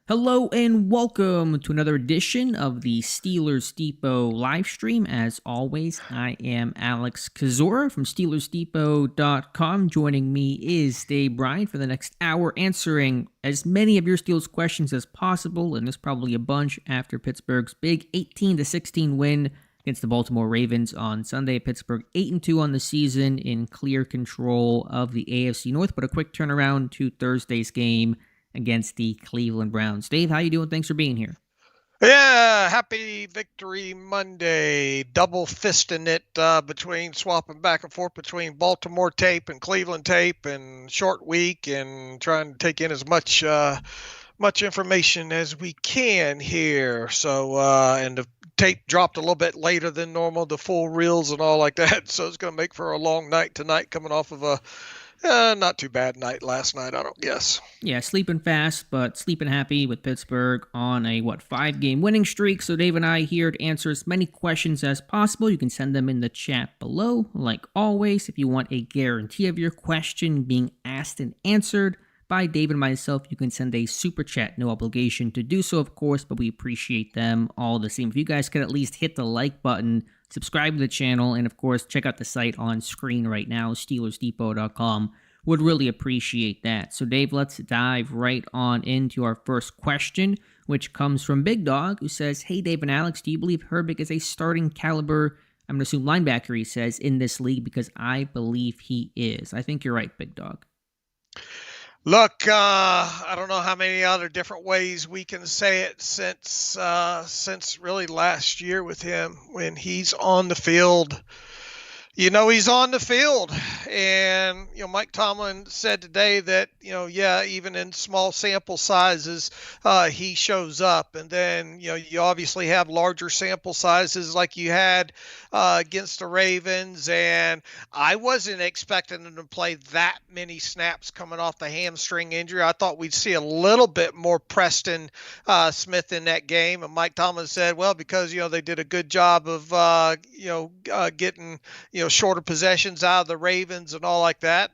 Hello and welcome to another edition of the Steelers Depot live stream. As always, I am Alex Kozora from SteelersDepot.com. Joining me is Bryan for the next hour, answering as many of your Steelers questions as possible, and there's probably a bunch after Pittsburgh's big 18-16 win against the Baltimore Ravens on Sunday. Pittsburgh 8-2 on the season, in clear control of the AFC North, but a quick turnaround to Thursday's game against the Cleveland Browns. Dave, how you doing? Thanks for being here. Yeah, happy Victory Monday. Double fisting it between swapping back and forth between Baltimore tape and Cleveland tape, and short week, and trying to take in as much information as we can here. So and the tape dropped a little bit later than normal, the full reels and all like that. So it's going to make for a long night tonight, coming off of a not too bad night last night, I don't guess. Yeah, sleeping fast, but sleeping happy with Pittsburgh on a, 5-game winning streak. So Dave and I here to answer as many questions as possible. You can send them in the chat below. Like always, if you want a guarantee of your question being asked and answered by Dave and myself, you can send a super chat. No obligation to do so, of course, but we appreciate them all the same. If you guys could at least hit the like button, subscribe to the channel, and of course, check out the site on screen right now, SteelersDepot.com. Would really appreciate that. So Dave, let's dive right on into our first question, which comes from Big Dog, who says, "Hey Dave and Alex, do you believe Herbig is a starting caliber, I'm going to assume linebacker," he says, "in this league? Because I believe he is." I think you're right, Big Dog. Look, I don't know how many other different ways we can say it since really last year with him. When he's on the field, he's on the field. And, Mike Tomlin said today that, even in small sample sizes, he shows up. And then, you obviously have larger sample sizes like you had against the Ravens. And I wasn't expecting him to play that many snaps coming off the hamstring injury. I thought we'd see a little bit more Preston Smith in that game. And Mike Tomlin said, well, because, they did a good job of, getting, shorter possessions out of the Ravens and all like that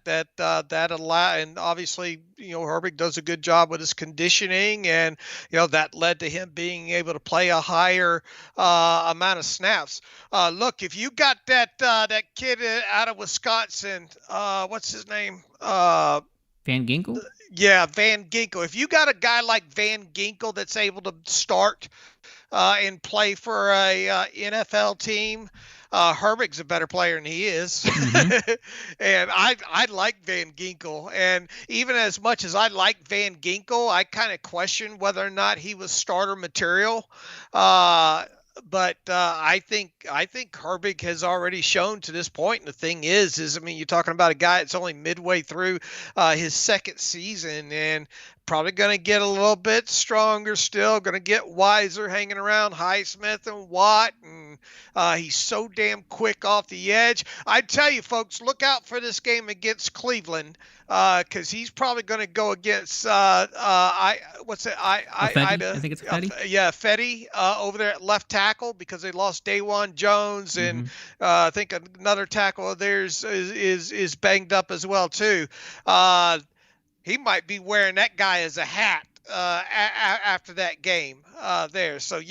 allow, and obviously Herbig does a good job with his conditioning, and that led to him being able to play a higher amount of snaps. Look, if you got that kid out of Wisconsin, what's his name? Van Ginkel? Yeah, Van Ginkel. If you got a guy like Van Ginkel that's able to start and play for a NFL team, Herbig's a better player than he is. Mm-hmm. And I like Van Ginkel. And even as much as I like Van Ginkel, I kind of question whether or not he was starter material. But I think Herbig has already shown to this point. And the thing is, you're talking about a guy that's only midway through his second season, and probably going to get a little bit stronger still, going to get wiser hanging around Highsmith and Watt, and he's so damn quick off the edge. I tell you, folks, look out for this game against Cleveland, because he's probably going to go against I think it's Fetty. Fetty over there at left tackle, because they lost Dawan Jones, and I think another tackle of theirs is banged up as well too. He might be wearing that guy as a hat after that game there. So,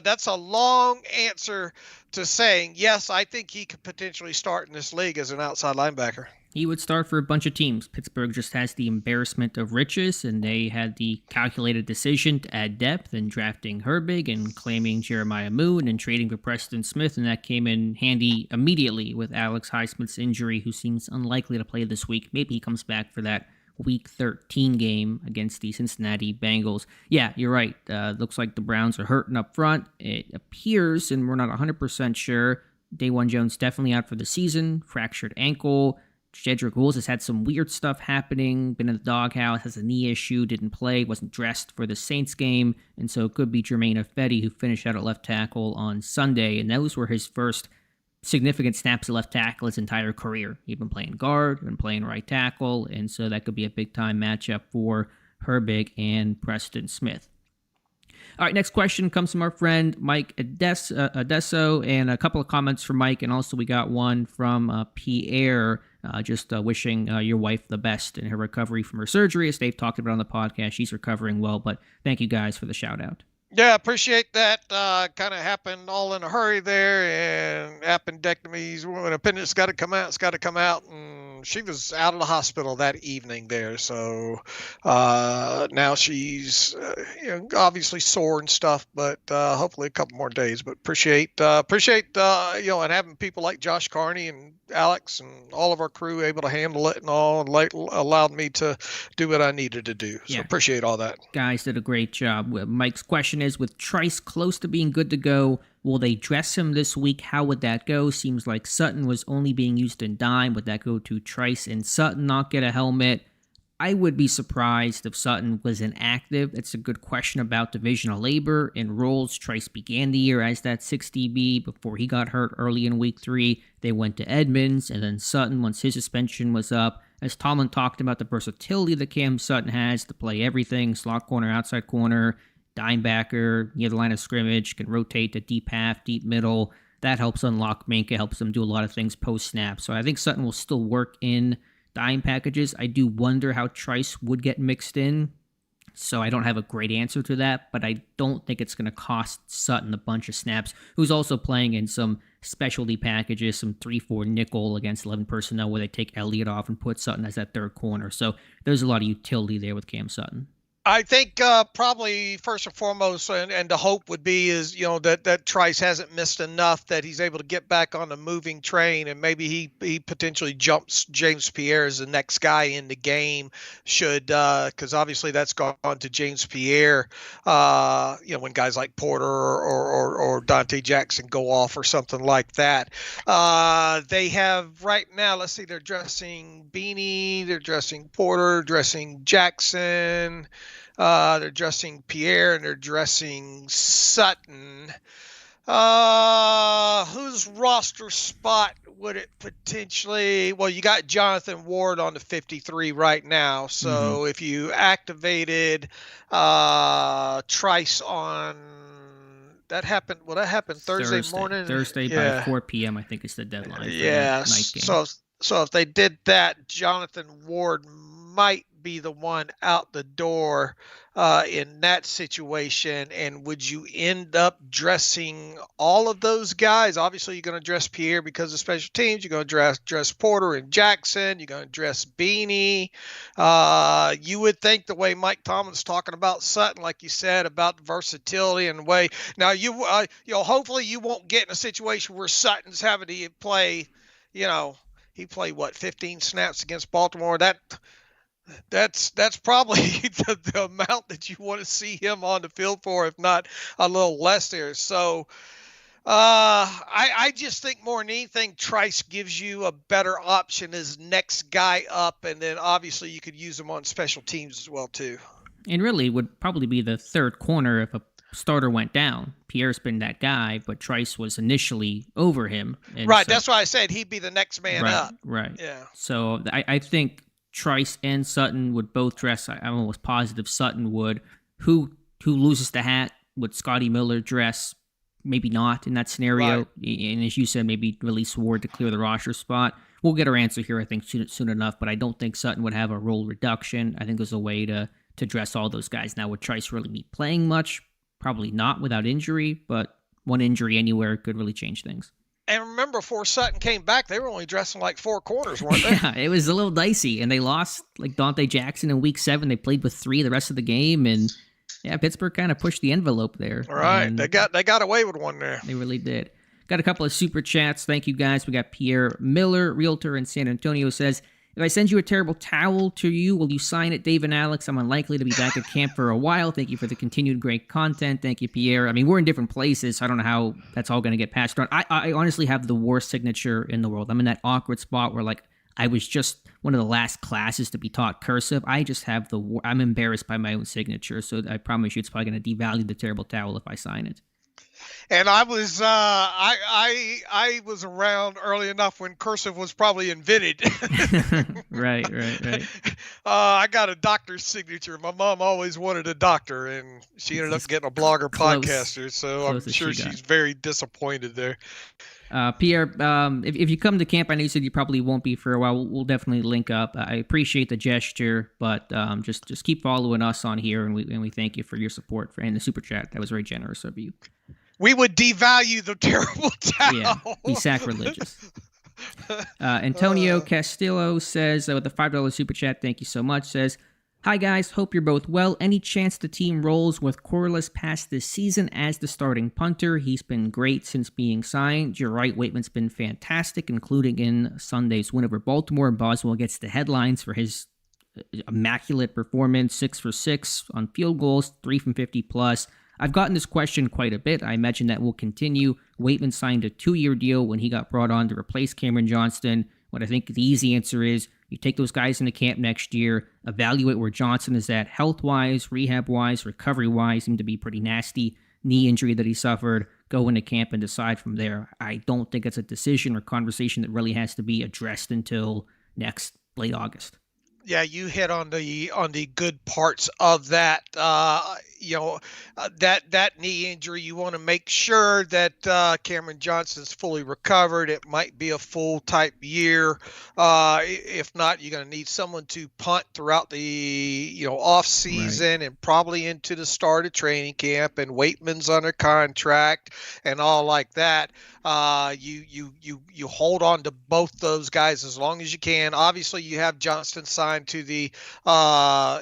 that's a long answer to saying, yes, I think he could potentially start in this league as an outside linebacker. He would start for a bunch of teams. Pittsburgh just has the embarrassment of riches, and they had the calculated decision to add depth in drafting Herbig and claiming Jeremiah Moon and trading for Preston Smith, and that came in handy immediately with Alex Highsmith's injury, who seems unlikely to play this week. Maybe he comes back for that Week 13 game against the Cincinnati Bengals. Yeah, you're right. Looks like the Browns are hurting up front. It appears, and we're not 100% sure, Dawan Jones definitely out for the season, fractured ankle. Jedrick Wills has had some weird stuff happening, been in the doghouse, has a knee issue, didn't play, wasn't dressed for the Saints game, and so it could be Jermaine Ifedi, who finished out at left tackle on Sunday, and those were his first significant snaps at left tackle his entire career. He'd been playing guard, been playing right tackle, and so that could be a big-time matchup for Herbig and Preston Smith. All right, next question comes from our friend Mike Adesso, and a couple of comments from Mike, and also we got one from Pierre just wishing your wife the best in her recovery from her surgery. As Dave talked about on the podcast, she's recovering well, but thank you guys for the shout out. Yeah, appreciate that. Kind of happened all in a hurry there, and appendectomies, when appendix got to come out, it's got to come out. And she was out of the hospital that evening there. So now she's obviously sore and stuff, but hopefully a couple more days. But appreciate and having people like Josh Carney and Alex and all of our crew able to handle it and all, and allowed me to do what I needed to do. So appreciate all that. Guys did a great job. Mike's question is, with Trice close to being good to go, will they dress him this week? How would that go? Seems like Sutton was only being used in dime. Would that go to Trice and Sutton not get a helmet? I would be surprised if Sutton was inactive. It's a good question about divisional labor and roles. Trice began the year as that 6 DB before he got hurt early in week 3. They went to Edmonds, and then Sutton, once his suspension was up. As Tomlin talked about the versatility that Cam Sutton has to play everything, slot corner, outside corner, dime backer, near the line of scrimmage, can rotate to deep half, deep middle. That helps unlock Minkah, helps them do a lot of things post-snap. So I think Sutton will still work in dime packages. I do wonder how Trice would get mixed in, so I don't have a great answer to that, but I don't think it's going to cost Sutton a bunch of snaps, who's also playing in some specialty packages, some 3-4 nickel against 11 personnel where they take Elliott off and put Sutton as that third corner. So there's a lot of utility there with Cam Sutton. I think probably first and foremost, and the hope would be is, that Trice hasn't missed enough that he's able to get back on the moving train, and maybe he potentially jumps James Pierre as the next guy in the game because obviously that's gone to James Pierre, when guys like Porter or Dante Jackson go off or something like that. They have right now, let's see, they're dressing Beanie, they're dressing Porter, dressing Jackson. They're dressing Pierre and they're dressing Sutton. Whose roster spot would it potentially? Well, you got Jonathan Ward on the 53 right now. So if you activated Trice on that happened. Well, that happened Thursday morning. Thursday by 4 p.m. I think is the deadline. Yeah. So if they did that, Jonathan Ward might be the one out the door in that situation. And would you end up dressing all of those guys? Obviously, you're going to dress Pierre because of special teams. You're going to dress Porter and Jackson. You're going to dress Beanie. You would think the way Mike Tomlin's talking about Sutton, like you said, about the versatility and the way. Now, hopefully you won't get in a situation where Sutton's having to play, he played 15 snaps against Baltimore. That's probably the amount that you want to see him on the field for, if not a little less there. So I just think more than anything, Trice gives you a better option as next guy up, and then obviously you could use him on special teams as well too. And really would probably be the third corner if a starter went down. Pierre's been that guy, but Trice was initially over him. Right, that's why I said he'd be the next man up. Right. Yeah. So I think Trice and Sutton would both dress. I'm almost positive Sutton would. Who loses the hat? Would Scotty Miller dress? Maybe not in that scenario. Right. And as you said, maybe release Ward to clear the roster spot. We'll get our answer here, I think, soon enough. But I don't think Sutton would have a role reduction. I think there's a way to dress all those guys. Now, would Trice really be playing much? Probably not without injury, but one injury anywhere could really change things. And remember, before Sutton came back, they were only dressing like 4 corners, weren't they? Yeah, it was a little dicey, and they lost like Dante Jackson in week 7. They played with 3 the rest of the game, and Pittsburgh kind of pushed the envelope there. All right, they got away with one there. They really did. Got a couple of super chats. Thank you guys. We got Pierre Miller, realtor in San Antonio, says, if I send you a terrible towel to you, will you sign it, Dave and Alex? I'm unlikely to be back at camp for a while. Thank you for the continued great content. Thank you, Pierre. I mean, we're in different places, so I don't know how that's all going to get passed around. I honestly have the worst signature in the world. I'm in that awkward spot where, I was just one of the last classes to be taught cursive. I just have I'm embarrassed by my own signature, so I promise you it's probably going to devalue the terrible towel if I sign it. And I was around early enough when cursive was probably invented. Right, right, right. I got a doctor's signature. My mom always wanted a doctor, and she ended It's up as getting a blogger close, podcaster. So close I'm as sure she got. she's very disappointed there. Pierre, if you come to camp, I know you said you probably won't be for a while. We'll definitely link up. I appreciate the gesture, but just keep following us on here, and we thank you for your support and the super chat. That was very generous of you. We would devalue the terrible Yeah, be towel. sacrilegious. Antonio Castillo says, with the $5 super chat, thank you so much, says, hi guys, hope you're both well. Any chance the team rolls with Corliss past this season as the starting punter? He's been great since being signed. You're right, Waitman's been fantastic, including in Sunday's win over Baltimore. Boswell gets the headlines for his immaculate performance, 6 for 6 on field goals, 3 from 50 plus. I've gotten this question quite a bit. I imagine that will continue. Waitman signed a 2-year deal when he got brought on to replace Cameron Johnston. What I think the easy answer is, you take those guys into camp next year, evaluate where Johnson is at health-wise, rehab-wise, recovery-wise, seemed to be pretty nasty knee injury that he suffered, go into camp and decide from there. I don't think it's a decision or conversation that really has to be addressed until next late August. Yeah, you hit on the good parts of that. That knee injury, you want to make sure that Cameron Johnson's fully recovered. It might be a full type year. If not, you're going to need someone to punt throughout the off season, right, and probably into the start of training camp. And Waitman's under contract and all like that. You hold on to both those guys as long as you can. Obviously, you have Johnston signed to the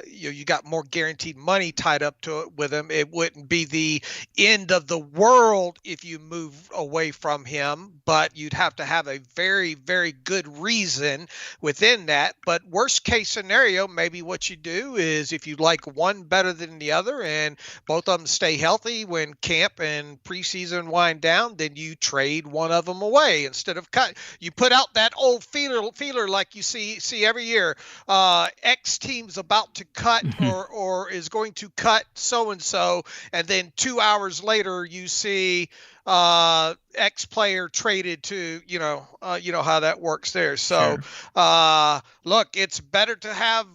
you got more guaranteed money tied up to it with him. It wouldn't be the end of the world if you move away from him, but you'd have to have a very, very good reason within that. But worst case scenario, maybe what you do is, if you like one better than the other and both of them stay healthy when camp and preseason wind down, then you trade one of them away instead of cut. You put out that old feeler like you see every year. X team's about to cut or is going to cut so-and-so, and then 2 hours later you see X player traded to, you know how that works there. So, sure. Look, it's better to have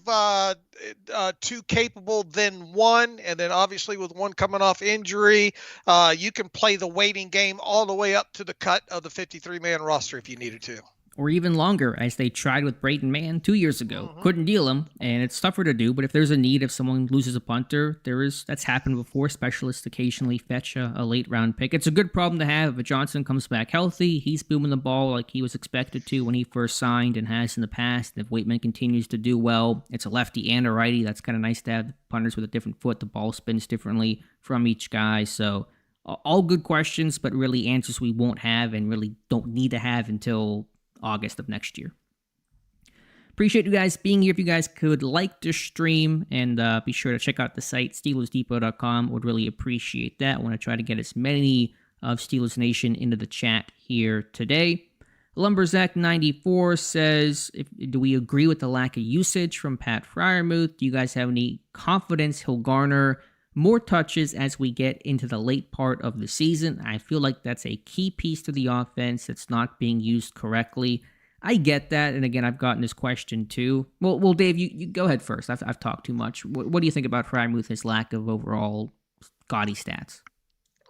two capable than one. And then obviously with one coming off injury, you can play the waiting game all the way up to the cut of the 53-man roster if you needed to. Or even longer, as they tried with Braden Mann 2 years ago. Couldn't deal him, and it's tougher to do, but if there's a need, if someone loses a punter, that's happened before. Specialists occasionally fetch a late-round pick. It's a good problem to have. If Johnson comes back healthy, he's booming the ball like he was expected to when he first signed and has in the past. If Waitman continues to do well, it's a lefty and a righty. That's kind of nice to have punters with a different foot. The ball spins differently from each guy, so all good questions, but really answers we won't have and really don't need to have until August of next year. Appreciate you guys being here. If you guys could like the stream and be sure to check out the site, SteelersDepot.com. Would really appreciate that. I want to try to get as many of Steelers Nation into the chat here today. Lumberzack94 says, do we agree with the lack of usage from Pat Freiermuth? Do you guys have any confidence he'll garner more touches as we get into the late part of the season? I feel like that's a key piece to the offense that's not being used correctly. I get that, and again, I've gotten this question too. Well, Dave, you go ahead first. I've talked too much. What do you think about Freiermuth, his lack of overall gaudy stats?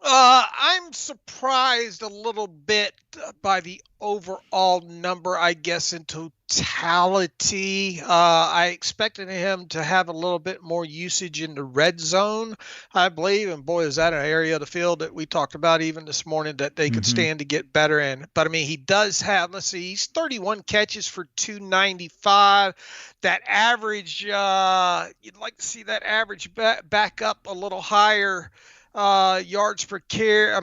I'm surprised a little bit by the overall number, I guess, in totality. I expected him to have a little bit more usage in the red zone, I believe. And boy, is that an area of the field that we talked about even this morning that they could stand to get better in. But I mean, he does have, let's see, he's 31 catches for 295. That average, you'd like to see that average back up a little higher. Yards per catch.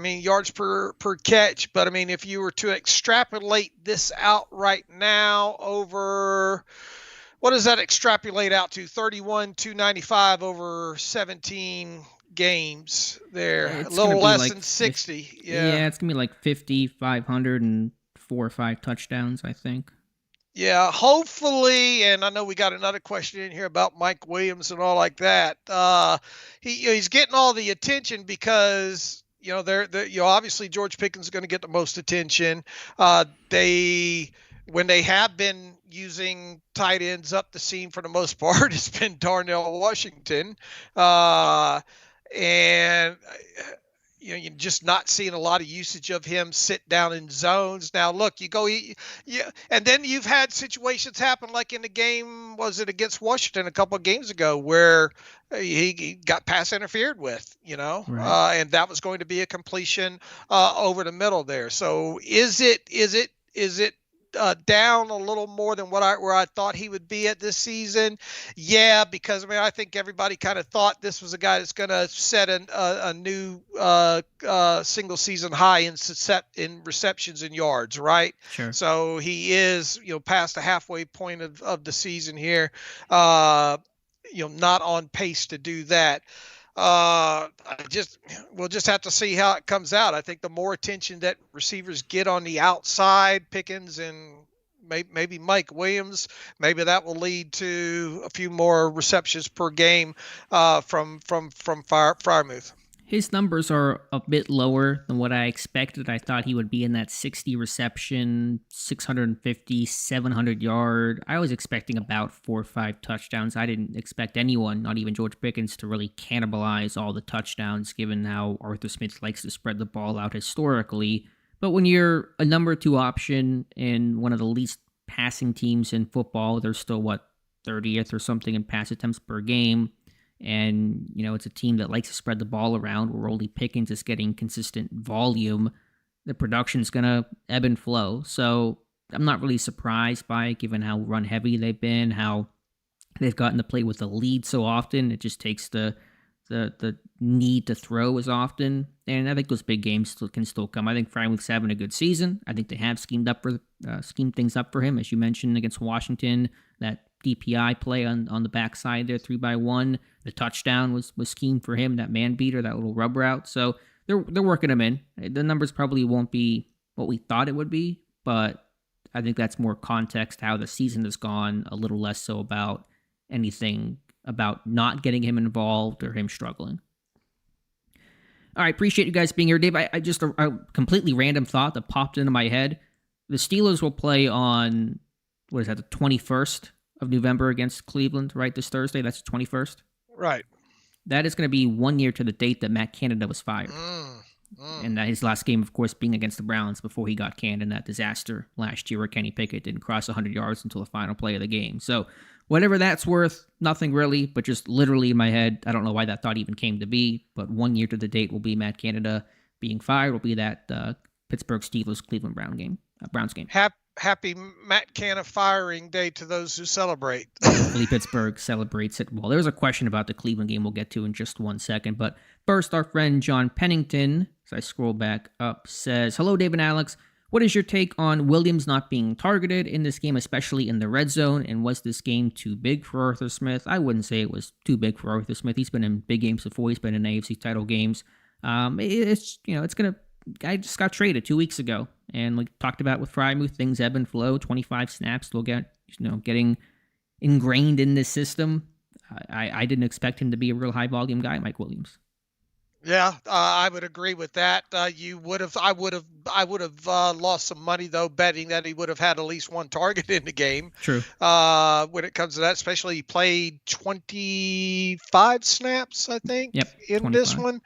But I mean, if you were to extrapolate this out right now over, what does that extrapolate out to? 31, 295 over 17 games there. It's a little less than 60. Yeah, it's going to be like 50, 500 and 4 or 5 touchdowns, I think. Yeah, hopefully, and I know we got another question in here about Mike Williams and all like that. He's getting all the attention because, obviously George Pickens is going to get the most attention. When they have been using tight ends up the seam for the most part, it's been Darnell Washington, and you're just not seeing a lot of usage of him sit down in zones. Now, look, and then you've had situations happen like in the game, was it against Washington a couple of games ago, where he got pass interfered with, Right. and that was going to be a completion over the middle there. So is it down a little more than where I thought he would be at this season? Yeah, because I think everybody kind of thought this was a guy that's going to set a new single season high in receptions and yards, right? Sure. So he is past the halfway point of the season here, not on pace to do that. We'll just have to see how it comes out. I think the more attention that receivers get on the outside, Pickens and maybe Mike Williams, maybe that will lead to a few more receptions per game from Freiermuth. His numbers are a bit lower than what I expected. I thought he would be in that 60 reception, 650, 700 yard. I was expecting about 4 or 5 touchdowns. I didn't expect anyone, not even George Pickens, to really cannibalize all the touchdowns, given how Arthur Smith likes to spread the ball out historically. But when you're a number 2 option in one of the least passing teams in football, they're still, 30th or something in pass attempts per game. And, it's a team that likes to spread the ball around where only Pickens is getting consistent volume. The production's going to ebb and flow. So I'm not really surprised by it, given how run heavy they've been, how they've gotten to play with the lead so often. It just takes the need to throw as often. And I think those big games can still come. I think Freiermuth's having a good season. I think they have schemed things up for him, as you mentioned, against Washington. That DPI play on the backside there, 3-by-1. The touchdown was schemed for him, that man beater, that little rub route. So they're working him in. The numbers probably won't be what we thought it would be, but I think that's more context how the season has gone, a little less so about anything about not getting him involved or him struggling. All right, appreciate you guys being here. Dave, I just a completely random thought that popped into my head. The Steelers will play on, the 21st of November against Cleveland, right? This Thursday, that's the 21st. Right. That is going to be 1 year to the date that Matt Canada was fired. And that his last game, of course, being against the Browns before he got canned in that disaster last year where Kenny Pickett didn't cross 100 yards until the final play of the game. So whatever that's worth, nothing really, but just literally in my head, I don't know why that thought even came to be, but 1 year to the date will be Matt Canada being fired, will be that Pittsburgh Steelers Cleveland Browns game. Happy Matt Canada firing day to those who celebrate. Hopefully Pittsburgh celebrates it. Well, there's a question about the Cleveland game we'll get to in just 1 second. But first, our friend John Pennington, as I scroll back up, says, "Hello, Dave and Alex. What is your take on Williams not being targeted in this game, especially in the red zone? And was this game too big for Arthur Smith?" I wouldn't say it was too big for Arthur Smith. He's been in big games before. He's been in AFC title games. Guy just got traded 2 weeks ago. And like talked about with Freiermuth, things ebb and flow. 25 snaps, still getting ingrained in this system. I didn't expect him to be a real high volume guy, Mike Williams. Yeah, I would agree with that. I would have lost some money though, betting that he would have had at least one target in the game. True. When it comes to that, especially he played 25 snaps, I think, in 25. This one.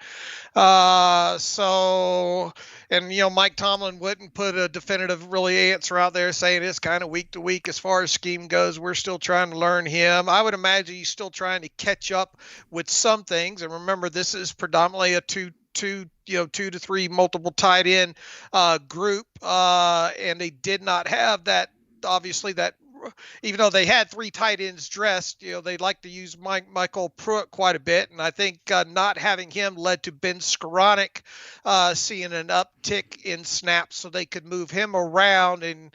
Mike Tomlin wouldn't put a definitive really answer out there saying it's kind of week to week as far as scheme goes. We're still trying to learn him. I would imagine he's still trying to catch up with some things. And remember, this is predominantly a two to three multiple tight end group, and they did not have that. Obviously, that even though they had 3 tight ends dressed, they like to use Michael Pruitt quite a bit, and I think not having him led to Ben Skoranek seeing an uptick in snaps, so they could move him around and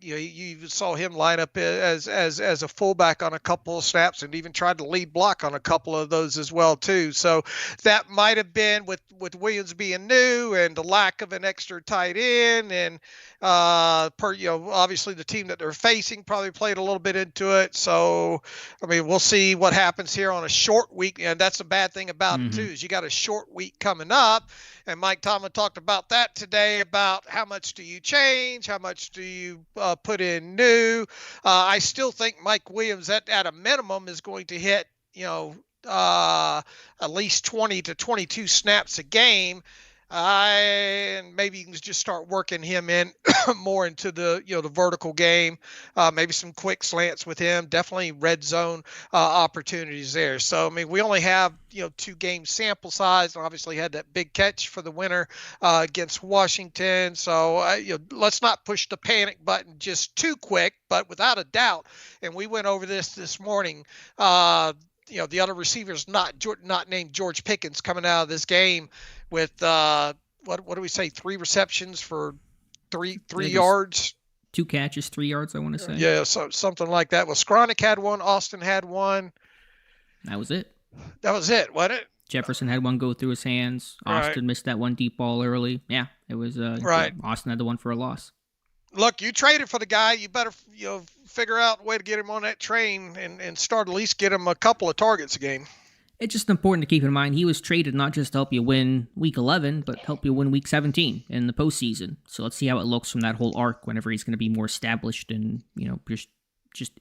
You saw him line up as a fullback on a couple of snaps, and even tried to lead block on a couple of those as well too. So that might have been with Williams being new and the lack of an extra tight end, and obviously the team that they're facing probably played a little bit into it. So I mean, we'll see what happens here on a short week, and that's the bad thing about it too, is you got a short week coming up. And Mike Tomlin talked about that today, about how much do you change, how much do you put in new. I still think Mike Williams at a minimum is going to hit, at least 20 to 22 snaps a game. And maybe you can just start working him in more into the vertical game, maybe some quick slants with him, definitely red zone opportunities there. So, I mean, we only have, 2 game sample size, and obviously had that big catch for the winner against Washington. So, let's not push the panic button just too quick, but without a doubt, and we went over this morning, the other receivers not named George Pickens coming out of this game with what do we say, 3 receptions for three yards, 2 catches, 3 yards, I want to say. Yeah, so something like that. Well, Skronik had one, Austin had one. That was it, wasn't it? Jefferson had one go through his hands. Austin missed that one deep ball early. Yeah, it was right. Austin had the one for a loss. Look, you traded for the guy. You better figure out a way to get him on that train and start at least get him a couple of targets a game. It's just important to keep in mind he was traded not just to help you win Week 11, but help you win Week 17 in the postseason. So let's see how it looks from that whole arc whenever he's going to be more established and just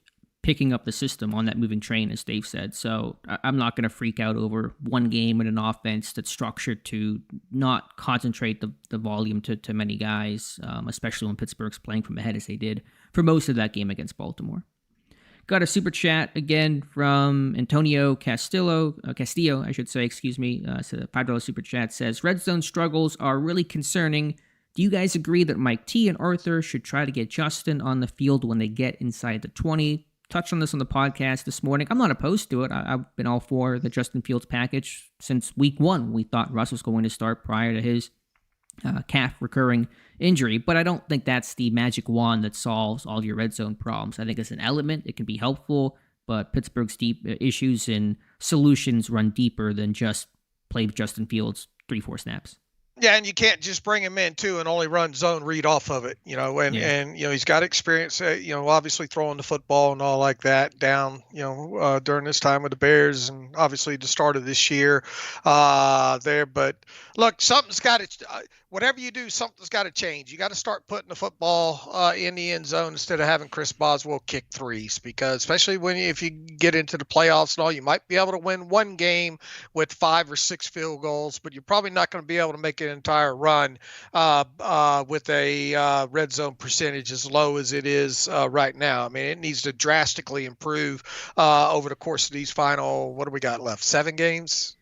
picking up the system on that moving train, as Dave said. So I'm not going to freak out over one game in an offense that's structured to not concentrate the volume to many guys, especially when Pittsburgh's playing from ahead as they did for most of that game against Baltimore. Got a super chat again from Antonio Castillo, so the $5 super chat says, red zone struggles are really concerning. Do you guys agree that Mike T and Arthur should try to get Justin on the field when they get inside the 20? Touched on this on the podcast this morning. I'm not opposed to it. I've been all for the Justin Fields package since week 1. We thought Russ was going to start prior to his calf recurring injury, but I don't think that's the magic wand that solves all your red zone problems. I think it's an element. It can be helpful, but Pittsburgh's deep issues and solutions run deeper than just play Justin Fields 3-4 snaps. Yeah, and you can't just bring him in too and only run zone read off of it, and he's got experience, obviously throwing the football and all like that down, during this time with the Bears and obviously the start of this year there. But look, something's got to, whatever you do, something's got to change. You got to start putting the football in the end zone instead of having Chris Boswell kick threes, because especially if you get into the playoffs and all, you might be able to win one game with 5 or 6 field goals, but you're probably not going to be able to make an entire run with a red zone percentage as low as it is right now. I mean, it needs to drastically improve over the course of these final, what do we got left, 7 games?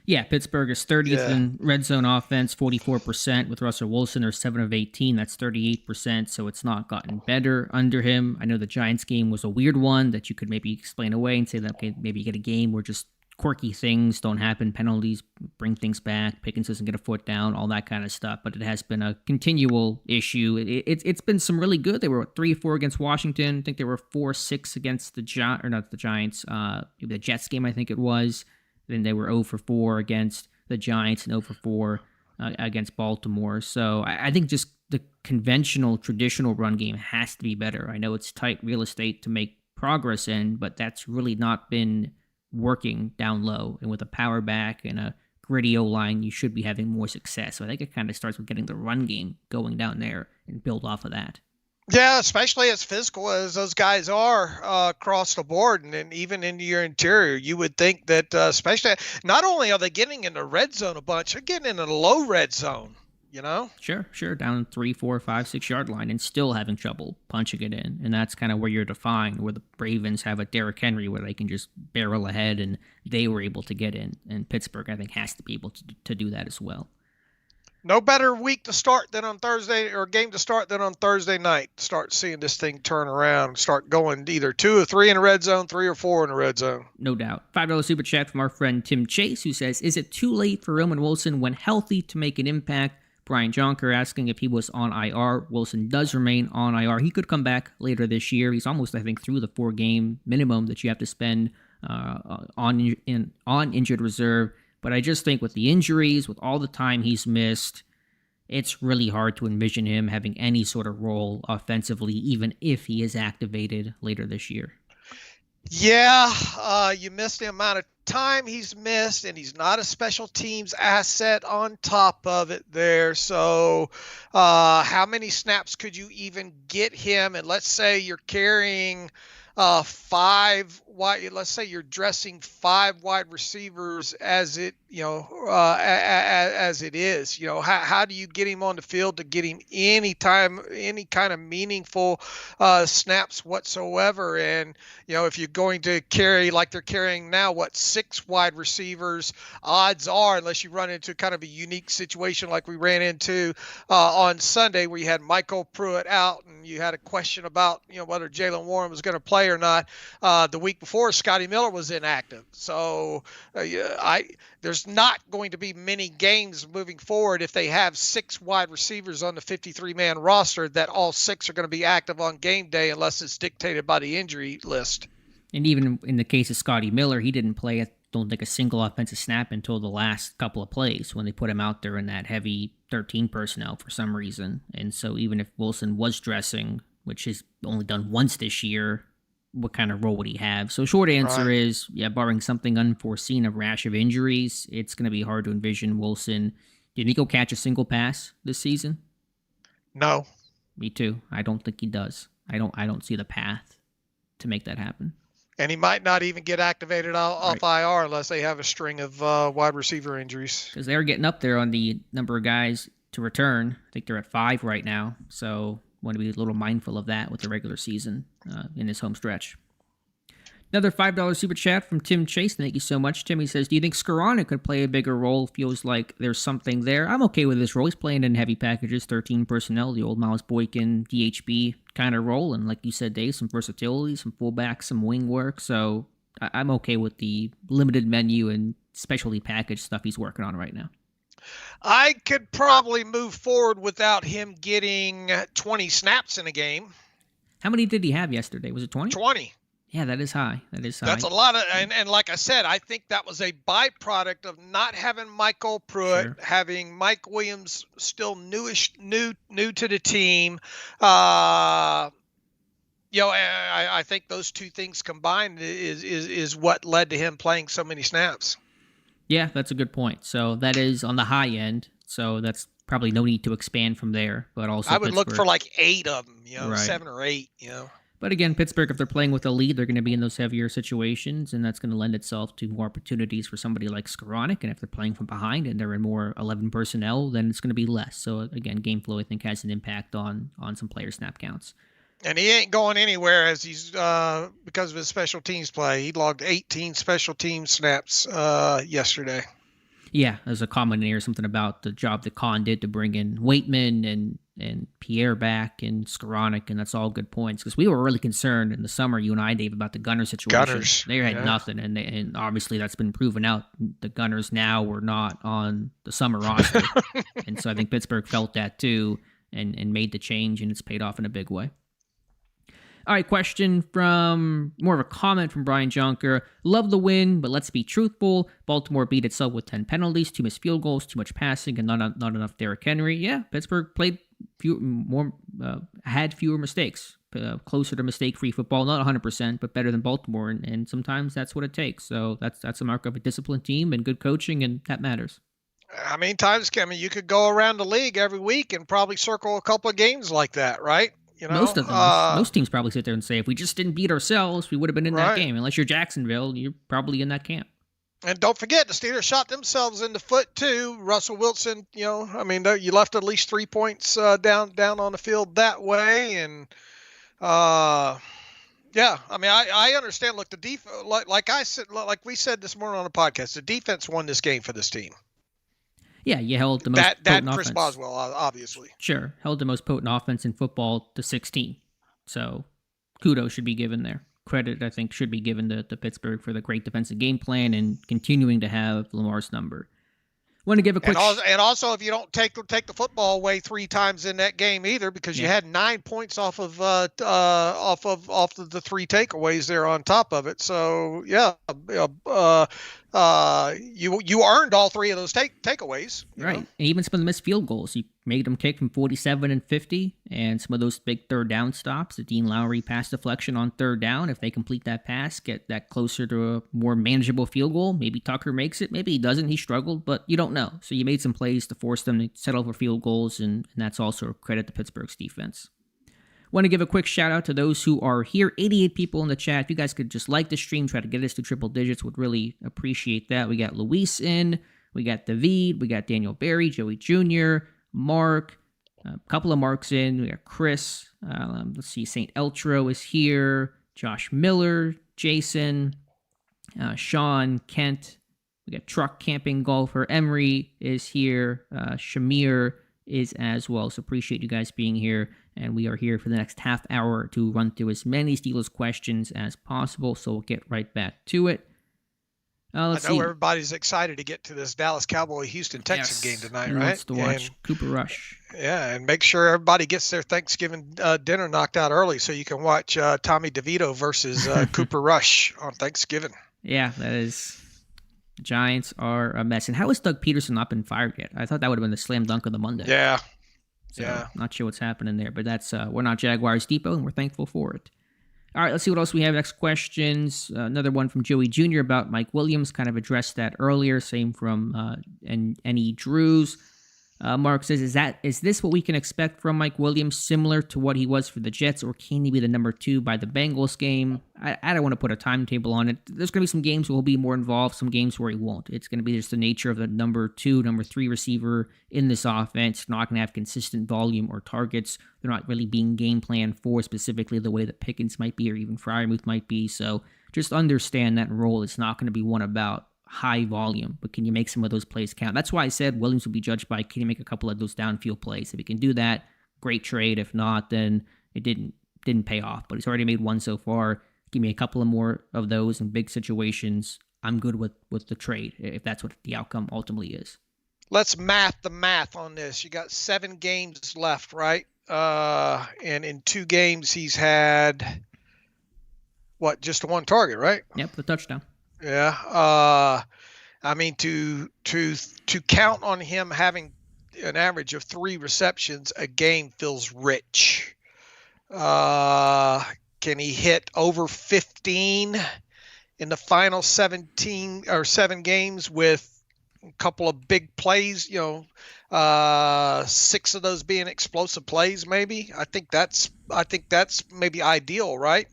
Yeah, Pittsburgh is 30th in red zone offense, 44%. With Russell Wilson, they're 7 of 18. That's 38%, so it's not gotten better under him. I know the Giants game was a weird one that you could maybe explain away and say that, okay, maybe you get a game where just quirky things don't happen, penalties bring things back, Pickens doesn't get a foot down, all that kind of stuff. But it has been a continual issue. It's been some really good. They were 3-4 against Washington. I think they were 4-6 against the Giants, the Jets game, I think it was. Then they were 0-4 against the Giants and 0-4 against Baltimore. So I think just the conventional, traditional run game has to be better. I know it's tight real estate to make progress in, but that's really not been working down low. And with a power back and a gritty O-line, you should be having more success. So I think it kind of starts with getting the run game going down there and build off of that. Yeah, especially as physical as those guys are across the board, and even into your interior, you would think that especially not only are they getting in the red zone a bunch, they're getting in the low red zone, Sure. Down 3, 4, 5, 6 yard line and still having trouble punching it in. And that's kind of where you're defined, where the Ravens have a Derrick Henry where they can just barrel ahead and they were able to get in. And Pittsburgh, I think, has to be able to do that as well. No better week to start than on Thursday, or game to start than on Thursday night. Start seeing this thing turn around and start going either 2 or 3 in the red zone, 3 or 4 in the red zone. No doubt. $5 super chat from our friend Tim Chase, who says, is it too late for Roman Wilson when healthy to make an impact? Brian Jonker asking if he was on IR. Wilson does remain on IR. He could come back later this year. He's almost, I think, through the 4-game minimum that you have to spend on injured reserve. But I just think with the injuries, with all the time he's missed, it's really hard to envision him having any sort of role offensively, even if he is activated later this year. Yeah, you missed the amount of time he's missed, and he's not a special teams asset on top of it there. So how many snaps could you even get him? And let's say you're carrying 5 wide, let's say you're dressing 5 wide receivers as it, as it is, how do you get him on the field to get him any kind of meaningful snaps whatsoever? And, if you're going to carry like they're carrying now, 6 wide receivers, odds are, unless you run into kind of a unique situation like we ran into on Sunday where you had Michael Pruitt out and you had a question about, whether Jaylen Warren was going to play or not. The week before, Scotty Miller was inactive. So there's not going to be many games moving forward if they have 6 wide receivers on the 53-man roster that all 6 are going to be active on game day unless it's dictated by the injury list. And even in the case of Scotty Miller, he didn't play, I don't think, a single offensive snap until the last couple of plays when they put him out there in that heavy 13 personnel for some reason. And so even if Wilson was dressing, which he's only done once this year, what kind of role would he have? So short answer is, barring something unforeseen, a rash of injuries, it's going to be hard to envision Wilson. Do you think he'll catch a single pass this season? No. Me too. I don't think he does. I don't see the path to make that happen. And he might not even get activated off IR unless they have a string of wide receiver injuries. Because they're getting up there on the number of guys to return. I think they're at 5 right now. So want to be a little mindful of that with the regular season in this home stretch. Another $5 super chat from Tim Chase. Thank you so much, Tim. He says, do you think Skoranek could play a bigger role? Feels like there's something there. I'm okay with this role. He's playing in heavy packages, 13 personnel, the old Miles Boykin, DHB kind of role. And like you said, Dave, some versatility, some fullback, some wing work. So I'm okay with the limited menu and specialty package stuff he's working on right now. I could probably move forward without him getting 20 snaps in a game. How many did he have yesterday? Was it 20? 20. Yeah, that is high. That's a lot of, and like I said, I think that was a byproduct of not having Michael Pruitt, having Mike Williams still new to the team. I think those two things combined is what led to him playing so many snaps. Yeah, that's a good point. So that is on the high end. So that's probably no need to expand from there. But also, I would look for like 8 of them, 7 or 8, But again, Pittsburgh, if they're playing with a lead, they're going to be in those heavier situations, and that's going to lend itself to more opportunities for somebody like Skoranek. And if they're playing from behind and they're in more 11 personnel, then it's going to be less. So again, game flow, I think, has an impact on some player snap counts. And he ain't going anywhere as he's because of his special teams play. He logged 18 special team snaps yesterday. Yeah, there's a comment in here, something about the job that Kahn did to bring in Waitman and Pierre back and Skoranek, and that's all good points. Because we were really concerned in the summer, you and I, Dave, about the Gunner situation. Gunners. They had nothing, and obviously that's been proven out. The Gunners now were not on the summer roster. And so I think Pittsburgh felt that too and made the change, and it's paid off in a big way. All right, question from more of a comment from Brian Jonker. Love the win, but let's be truthful. Baltimore beat itself with 10 penalties, 2 missed field goals, too much passing, and not enough Derrick Henry. Yeah, Pittsburgh played had fewer mistakes, closer to mistake-free football. Not 100%, but better than Baltimore, and sometimes that's what it takes. So that's a mark of a disciplined team and good coaching, and that matters. I mean, you could go around the league every week and probably circle a couple of games like that, right? Most of them. Most teams probably sit there and say, if we just didn't beat ourselves, we would have been in that game. Unless you're Jacksonville, you're probably in that camp. And don't forget, the Steelers shot themselves in the foot, too. Russell Wilson, you left at least 3 points down on the field that way. And, I understand. Look, the defense, like we said this morning on the podcast, the defense won this game for this team. Yeah, you held the most potent offense. Chris Boswell, obviously. Sure, held the most potent offense in football to 16. So kudos should be given there. Credit, I think, should be given to Pittsburgh for the great defensive game plan and continuing to have Lamar's number. Want to give a quick and also if you don't take the football away 3 times in that game either, because you had 9 points off of the 3 takeaways there on top of it. So you earned all 3 of those takeaways. Right. And even some of the missed field goals, you made them kick from 47 and 50, and some of those big third down stops, the Dean Lowry pass deflection on third down, if they complete that pass, get that closer to a more manageable field goal, maybe Tucker makes it, maybe he doesn't, he struggled, but you don't know. So you made some plays to force them to settle for field goals, and that's also a credit to Pittsburgh's defense. Want to give a quick shout out to those who are here. 88 people in the chat. If you guys could just like the stream, try to get us to triple digits, would really appreciate that. We got Luis in, we got David, we got Daniel Berry, Joey Jr., Mark, a couple of Marks in. We got Chris. Let's see, St. Eltro is here. Josh Miller, Jason, Sean, Kent. We got Truck Camping Golfer. Emery is here. Shamir is as well. So appreciate you guys being here. And we are here for the next half hour to run through as many Steelers questions as possible. So we'll get right back to it. I know everybody's excited to get to this Dallas Cowboy Houston Texans game tonight, right? Wants to watch Cooper Rush. Yeah, and make sure everybody gets their Thanksgiving dinner knocked out early so you can watch Tommy DeVito versus Cooper Rush on Thanksgiving. Yeah, that is. The Giants are a mess. And how has Doug Peterson not been fired yet? I thought that would have been the slam dunk of the Monday. Yeah. So, not sure what's happening there, but that's we're not Jaguars Depot, and we're thankful for it. All right, let's see what else we have. Next questions. Another one from Joey Jr. about Mike Williams. Kind of addressed that earlier. Same from N.E. Drews. Mark says, is this what we can expect from Mike Williams, similar to what he was for the Jets, or can he be the number 2 by the Bengals game? I don't want to put a timetable on it. There's going to be some games where he'll be more involved, some games where he won't. It's going to be just the nature of the number 2, number 3 receiver in this offense. Not going to have consistent volume or targets. They're not really being game planned for specifically the way that Pickens might be or even Freiermuth might be. So just understand that role is not going to be one about high volume, but can you make some of those plays count? That's why I said Williams will be judged by, can you make a couple of those downfield plays? If he can do that, great trade. If not, then it didn't pay off. But he's already made one so far. Give me a couple of more of those in big situations. I'm good with the trade, if that's what the outcome ultimately is. Let's math the math on this. You got 7 games left, right? And in 2 games, he's had, just 1 target, right? Yep, the touchdown. Yeah. I mean, to count on him having an average of 3 receptions a game feels rich. Can he hit over 15 in the final 7 games with a couple of big plays, 6 of those being explosive plays, maybe? I think that's maybe ideal, right?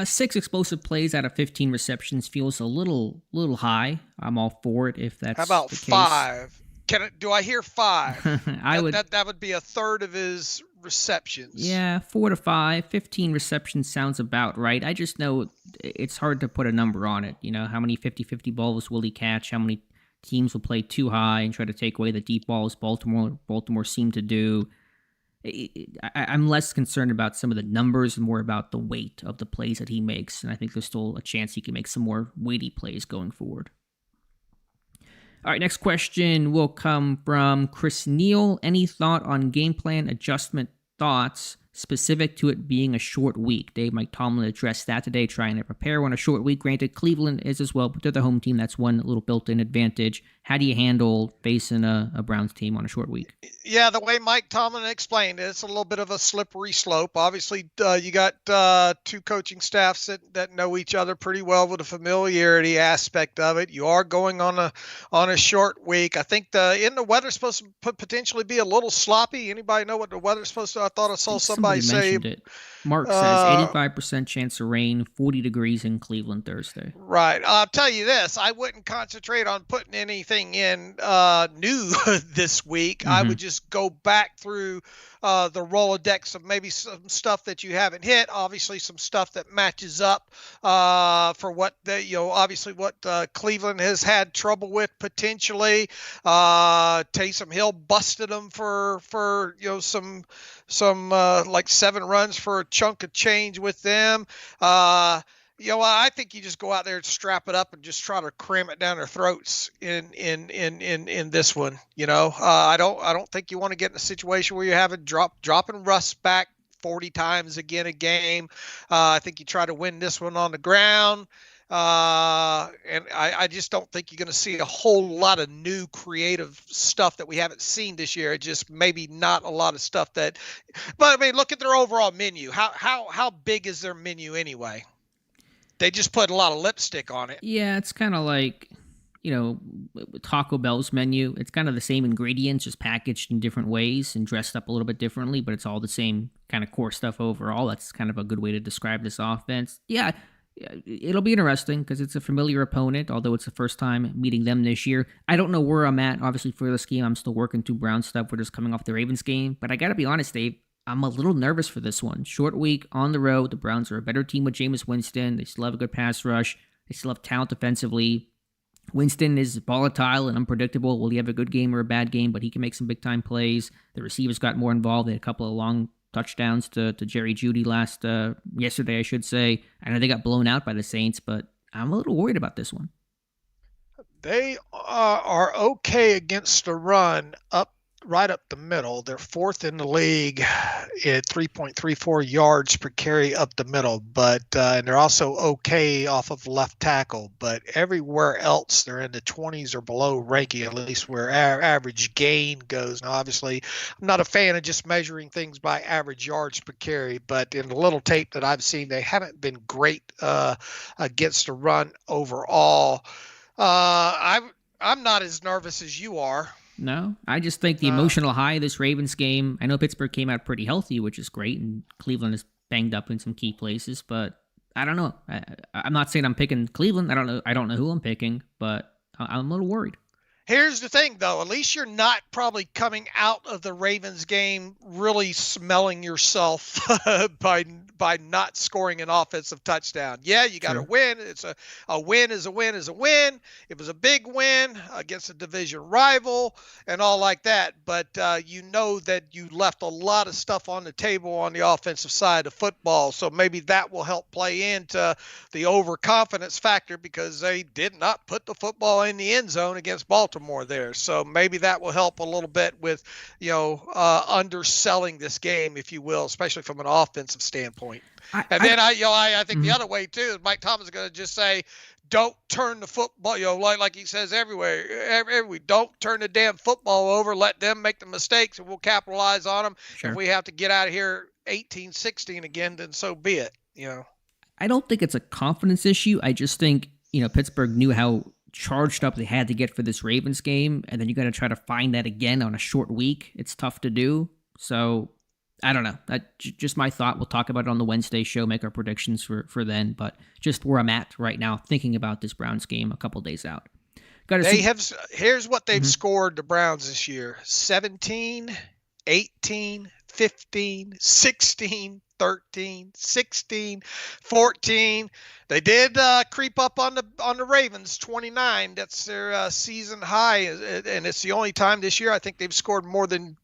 6 explosive plays out of 15 receptions feels a little high. I'm all for it if that's How about the case. 5? Do I hear 5? would. That would be a third of his receptions. Yeah, 4 to 5, 15 receptions sounds about right. I just know it's hard to put a number on it. How many 50-50 balls will he catch? How many teams will play too high and try to take away the deep balls Baltimore seem to do? I'm less concerned about some of the numbers and more about the weight of the plays that he makes. And I think there's still a chance he can make some more weighty plays going forward. All right, next question will come from Chris Neal. Any thought on game plan adjustment thoughts specific to it being a short week? Mike Tomlin addressed that today, trying to prepare on a short week. Granted, Cleveland is as well, but they're the home team. That's one little built-in advantage. How do you handle facing a Browns team on a short week? Yeah, the way Mike Tomlin explained it, it's a little bit of a slippery slope. Obviously, you got 2 coaching staffs that know each other pretty well with the familiarity aspect of it. You are going on a short week. I think the weather's supposed to potentially be a little sloppy. Anybody know what the weather's supposed to? I thought I saw somebody say it. Mark says 85% chance of rain, 40 degrees in Cleveland Thursday. Right. I'll tell you this. I wouldn't concentrate on putting anything in new this week. Mm-hmm. I would just go back through the Rolodex of maybe some stuff that you haven't hit. Obviously, some stuff that matches up for what obviously what Cleveland has had trouble with potentially. Taysom Hill busted them for some like 7 runs for a chunk of change with them. I think you just go out there and strap it up and just try to cram it down their throats in this one. I don't think you want to get in a situation where you're having dropping Russ back 40 times again a game. I think you try to win this one on the ground. And I just don't think you're going to see a whole lot of new creative stuff that we haven't seen this year. It just maybe not a lot of stuff that, but I mean, look at their overall menu. How big is their menu anyway? They just put a lot of lipstick on it. Yeah, it's kind of like, Taco Bell's menu. It's kind of the same ingredients, just packaged in different ways and dressed up a little bit differently, but it's all the same kind of core stuff overall. That's kind of a good way to describe this offense. Yeah, it'll be interesting because it's a familiar opponent, although it's the first time meeting them this year. I don't know where I'm at, obviously, for this game. I'm still working through Brown stuff. We're just coming off the Ravens game, but I got to be honest, Dave. I'm a little nervous for this one. Short week on the road. The Browns are a better team with Jameis Winston. They still have a good pass rush. They still have talent defensively. Winston is volatile and unpredictable. Will he have a good game or a bad game? But he can make some big-time plays. The receivers got more involved. They had a couple of long touchdowns to Jerry Jeudy yesterday, I should say. I know they got blown out by the Saints, but I'm a little worried about this one. They are okay against the run right up the middle. They're fourth in the league at 3.34 yards per carry up the middle, but and they're also okay off of left tackle, but everywhere else they're in the 20s or below ranking, at least where average gain goes. Now, obviously, I'm not a fan of just measuring things by average yards per carry, but in the little tape that I've seen, they haven't been great against the run overall. I'm not as nervous as you are. No, I just think the emotional high of this Ravens game, I know Pittsburgh came out pretty healthy, which is great, and Cleveland is banged up in some key places, but I don't know. I'm not saying I'm picking Cleveland. I don't know who I'm picking, but I'm a little worried. Here's the thing, though. At least you're not probably coming out of the Ravens game really smelling yourself by not scoring an offensive touchdown. Yeah, you got to win. It's a win is a win is a win. It was a big win against a division rival and all like that. But you know that you left a lot of stuff on the table on the offensive side of football. So maybe that will help play into the overconfidence factor because they did not put the football in the end zone against Baltimore there. So maybe that will help a little bit with, underselling this game, if you will, especially from an offensive standpoint. I think the other way too is Mike Thomas is going to just say, don't turn the football, like he says everywhere, don't turn the damn football over. Let them make the mistakes and we'll capitalize on them. Sure. If we have to get out of here 18-16 again, then so be it. I don't think it's a confidence issue. I just think, Pittsburgh knew how charged up they had to get for this Ravens game, and then you got to try to find that again on a short week. It's tough to do. So I don't know. That's just my thought. We'll talk about it on the Wednesday show, make our predictions for then, but just where I'm at right now, thinking about this Browns game a couple days out. Here's what they've scored, the Browns this year: 17, 18, 15, 16, 13, 16, 14. They did creep up on the Ravens, 29. That's their season high, and it's the only time this year I think they've scored more than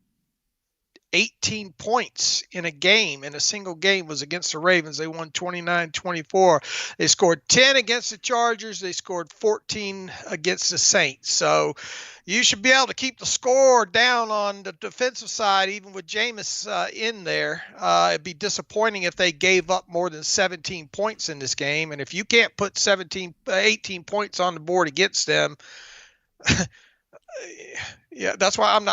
18 points in a single game was against the Ravens. They won 29-24. They scored 10 against the Chargers. They scored 14 against the Saints. So you should be able to keep the score down on the defensive side, even with Jameis in there. It'd be disappointing if they gave up more than 17 points in this game. And if you can't put 18 points on the board against them, yeah, that's why I'm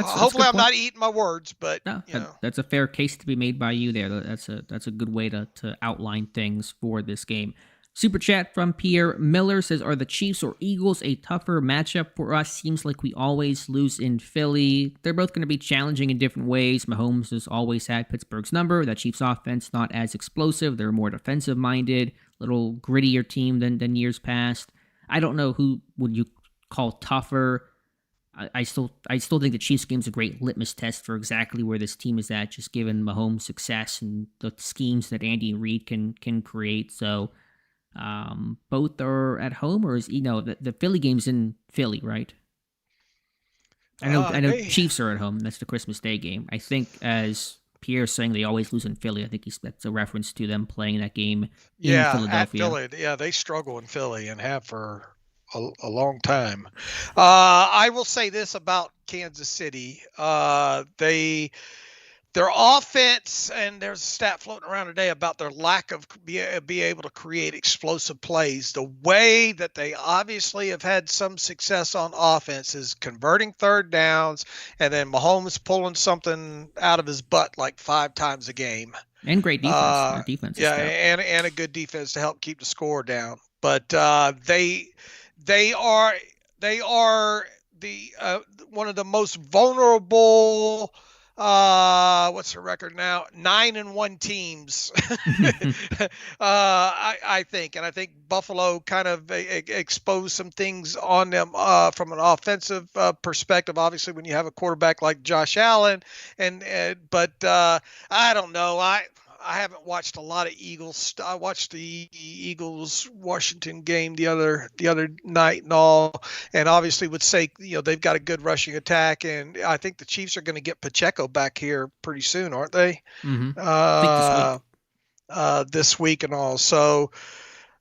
hopefully I'm not eating my words, but no, that's a fair case to be made by you there. That's a good way to outline things for this game. Super chat from Pierre Miller says, are the Chiefs or Eagles a tougher matchup for us? Seems like we always lose in Philly. They're both going to be challenging in different ways. Mahomes has always had Pittsburgh's number. That Chiefs offense not as explosive. They're more defensive minded, little grittier team than years past. I don't know who would you call tougher. I still think the Chiefs game's a great litmus test for exactly where this team is at, just given Mahomes' success and the schemes that Andy Reid can create. So both are at home, or is the Philly game's in Philly, right? I know Chiefs are at home. That's the Christmas Day game. I think as Pierre saying they always lose in Philly. I think that's a reference to them playing that game in Yeah, at Philadelphia. Philly. Yeah, they struggle in Philly and have for a long time. I will say this about Kansas City. Their offense, and there's a stat floating around today about their lack of be able to create explosive plays. The way that they obviously have had some success on offense is converting third downs, and then Mahomes pulling something out of his butt like 5 times a game. And great defense. Their defense is Yeah, stout. and a good defense to help keep the score down. But they are the one of the most vulnerable. What's the record now? 9-1 teams. I think, and I think Buffalo kind of exposed some things on them from an offensive perspective. Obviously, when you have a quarterback like Josh Allen, but I don't know. I haven't watched a lot of Eagles. I watched the Eagles Washington game the other night and all, and obviously would say they've got a good rushing attack, and I think the Chiefs are going to get Pacheco back here pretty soon, aren't they? Mm-hmm. I think this week and all. So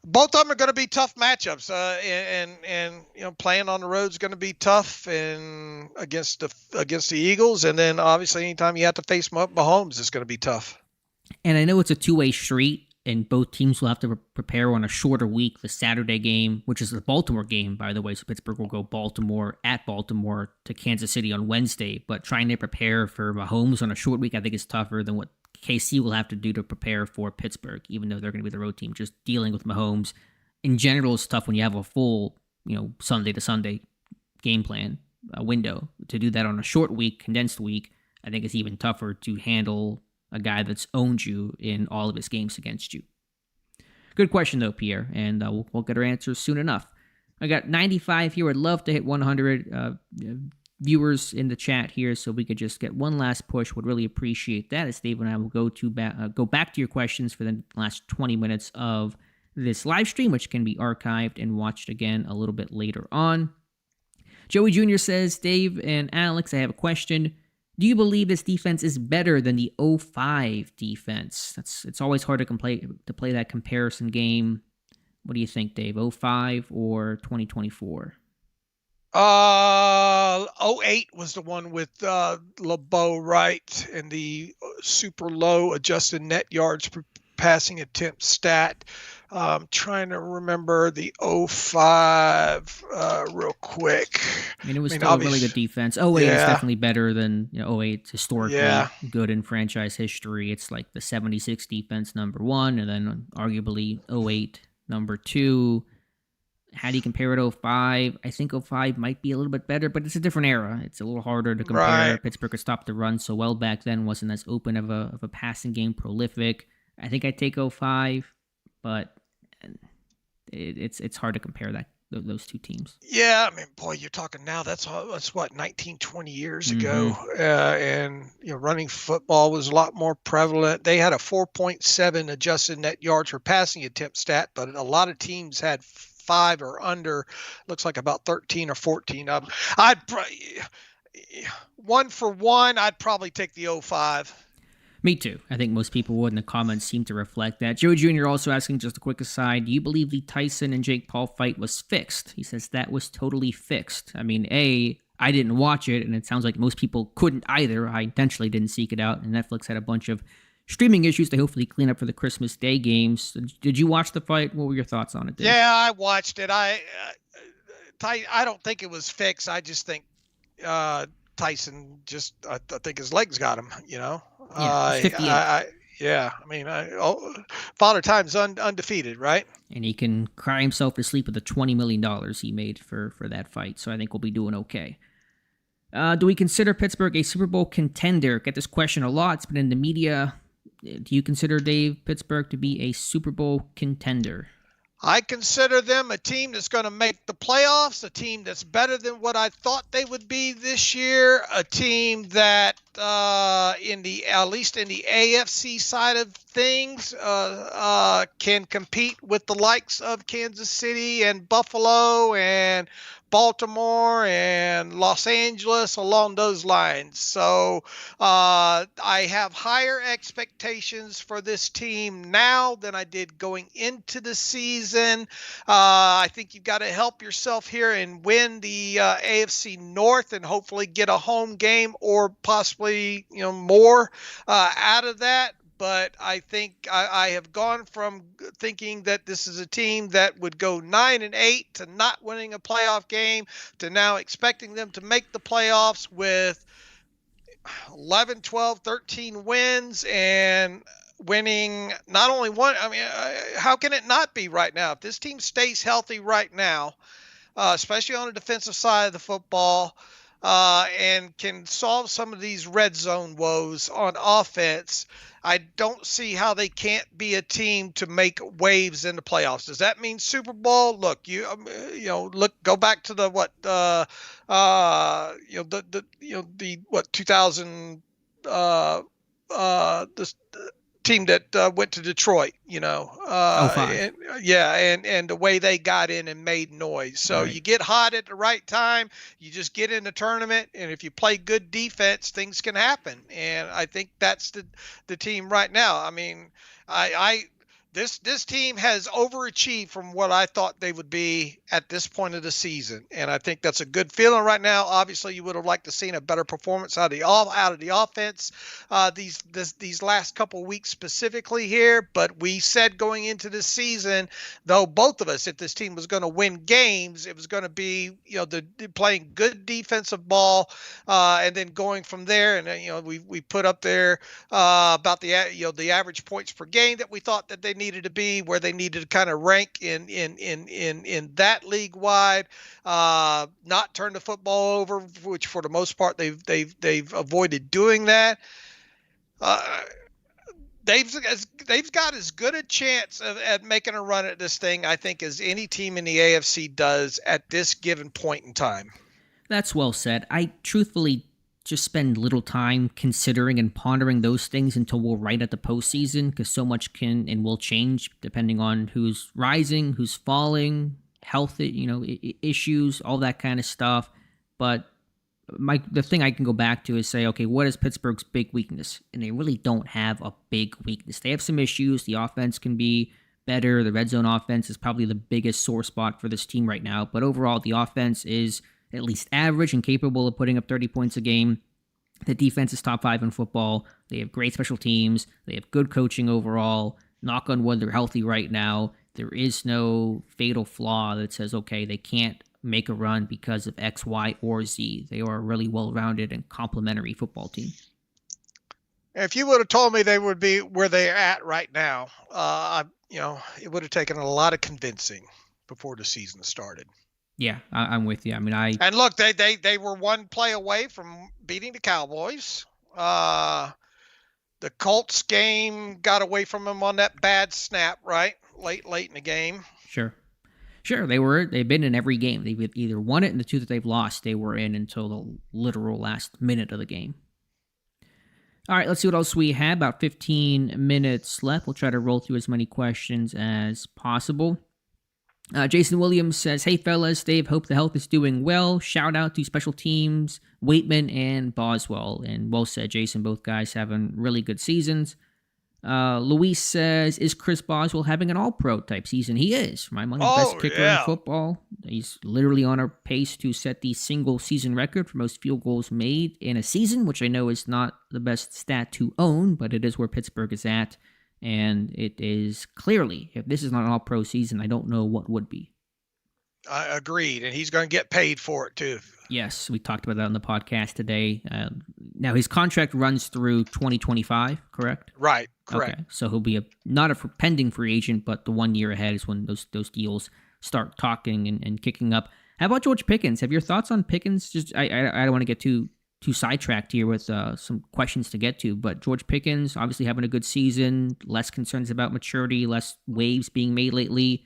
both of them are going to be tough matchups, and playing on the road is going to be tough, and against the Eagles, and then obviously anytime you have to face Mahomes, it's going to be tough. And I know it's a two-way street, and both teams will have to prepare on a shorter week. The Saturday game, which is the Baltimore game, by the way, so Pittsburgh will go Baltimore to Kansas City on Wednesday. But trying to prepare for Mahomes on a short week, I think is tougher than what KC will have to do to prepare for Pittsburgh, even though they're going to be the road team. Just dealing with Mahomes in general is tough when you have a full, Sunday to Sunday game plan window. To do that on a short week, condensed week, I think is even tougher to handle a guy that's owned you in all of his games against you. Good question, though, Pierre, and we'll get our answers soon enough. I got 95 here. I'd love to hit 100 viewers in the chat here, so we could just get one last push. Would really appreciate that, as Dave and I will go back to your questions for the last 20 minutes of this live stream, which can be archived and watched again a little bit later on. Joey Jr. says, Dave and Alex, I have a question. Do you believe this defense is better than the 05 defense? It's always hard to play that comparison game. What do you think, Dave? 05 or 2024? 08 was the one with LeBeau, right? And the super low adjusted net yards per passing attempt stat. Trying to remember the 05 real quick. It was still a really good defense. 08 is definitely better than 08 historically good in franchise history. It's like the 76 defense number 1, and then arguably 08 number 2. How do you compare it 05? I think 05 might be a little bit better, but it's a different era. It's a little harder to compare. Right. Pittsburgh could stop the run so well back then, wasn't as open of a passing game, prolific. I think I'd take 05, but it's hard to compare those two teams. Yeah, I mean, boy, you're talking now. That's what 19, 20 years ago, and running football was a lot more prevalent. They had a 4.7 adjusted net yards per passing attempt stat, but a lot of teams had 5 or under. Looks like about 13 or 14 of them. I'd one for one. I'd probably take the 05. Me too. I think most people would, and the comments seem to reflect that. Joey Jr. also asking, just a quick aside, do you believe the Tyson and Jake Paul fight was fixed? He says that was totally fixed. I mean, I didn't watch it, and it sounds like most people couldn't either. I intentionally didn't seek it out, and Netflix had a bunch of streaming issues to hopefully clean up for the Christmas Day games. Did you watch the fight? What were your thoughts on it, Dave? Yeah, I watched it. I don't think it was fixed. I just think Tyson I think his legs got him, Yeah, I mean, Father Time's undefeated, right? And he can cry himself to sleep with the $20 million he made for that fight, so I think we'll be doing okay. Do we consider Pittsburgh a Super Bowl contender? Get this question a lot. It's been in the media. Do you consider, Dave, Pittsburgh to be a Super Bowl contender? I consider them a team that's going to make the playoffs, a team that's better than what I thought they would be this year, a team that at least in the AFC side of things can compete with the likes of Kansas City and Buffalo and Baltimore and Los Angeles, along those lines. So I have higher expectations for this team now than I did going into the season. I think you've got to help yourself here and win the AFC North and hopefully get a home game or possibly more out of that. But I think I have gone from thinking that this is a team that would go 9-8 to not winning a playoff game to now expecting them to make the playoffs with 11, 12, 13 wins and winning not only one. I mean, how can it not be right now? If this team stays healthy right now, especially on the defensive side of the football, and can solve some of these red zone woes on offense, I don't see how they can't be a team to make waves in the playoffs. Does that mean Super Bowl? Look, go back to the 2000 this team that went to Detroit, and the way they got in and made noise. So right. You get hot at the right time, you just get in the tournament, and if you play good defense, things can happen. And I think that's the team right now. I mean, this team has overachieved from what I thought they would be at this point of the season, and I think that's a good feeling right now. Obviously, you would have liked to seen a better performance out of the offense these last couple weeks specifically here. But we said going into this season, though, both of us, if this team was going to win games, it was going to be playing good defensive ball, and then going from there. And we put up there about the average points per game that we thought that they needed to be, where they needed to kind of rank in that league wide, not turn the football over, which for the most part they've avoided doing that. They've got as good a chance at making a run at this thing, I think, as any team in the AFC does at this given point in time. That's well said. I truthfully just spend little time considering and pondering those things until we're right at the postseason, because so much can and will change depending on who's rising, who's falling, health, issues, all that kind of stuff. But the thing I can go back to is say, okay, what is Pittsburgh's big weakness? And they really don't have a big weakness. They have some issues. The offense can be better. The red zone offense is probably the biggest sore spot for this team right now. But overall, the offense is at least average and capable of putting up 30 points a game. The defense is top 5 in football. They have great special teams. They have good coaching overall. Knock on wood, they're healthy right now. There is no fatal flaw that says, okay, they can't make a run because of X, Y, or Z. They are a really well-rounded and complementary football team. If you would have told me they would be where they're at right now, it would have taken a lot of convincing before the season started. Yeah, I'm with you. I mean, and look, they were one play away from beating the Cowboys. The Colts game got away from them on that bad snap, right? Late in the game. Sure. They've been in every game. They've either won it, and the two that they've lost, they were in until the literal last minute of the game. All right, let's see what else we have. About 15 minutes left. We'll try to roll through as many questions as possible. Jason Williams says, hey fellas, Dave, hope the health is doing well. Shout out to special teams, Waitman and Boswell. And well said, Jason, both guys having really good seasons. Luis says, is Chris Boswell having an all-pro type season? He is. My money, best kicker in football. He's literally on a pace to set the single season record for most field goals made in a season, which I know is not the best stat to own, but it is where Pittsburgh is at. And it is clearly, if this is not an all-pro season, I don't know what would be. I agreed, and he's going to get paid for it too. Yes, we talked about that on the podcast today. Now, his contract runs through 2025, correct? Right, correct. Okay, so he'll be not a pending free agent, but the 1 year ahead is when those deals start talking and kicking up. How about George Pickens? Have your thoughts on Pickens? Just I don't want to get too sidetracked here with some questions to get to, but George Pickens obviously having a good season, less concerns about maturity, less waves being made lately.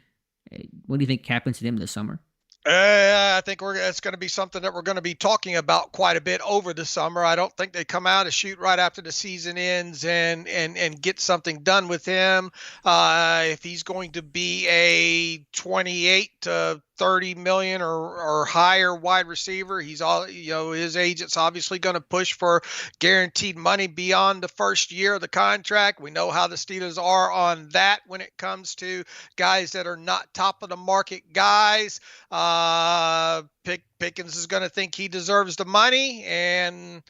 What do you think happens to him this summer? I think it's going to be something that we're going to be talking about quite a bit over the summer. I don't think they come out and shoot right after the season ends and get something done with him. If he's going to be a 28 to 30 million or higher wide receiver. He's all, his agent's obviously going to push for guaranteed money beyond the first year of the contract. We know how the Steelers are on that when it comes to guys that are not top of the market guys. Pickens is going to think he deserves the money, and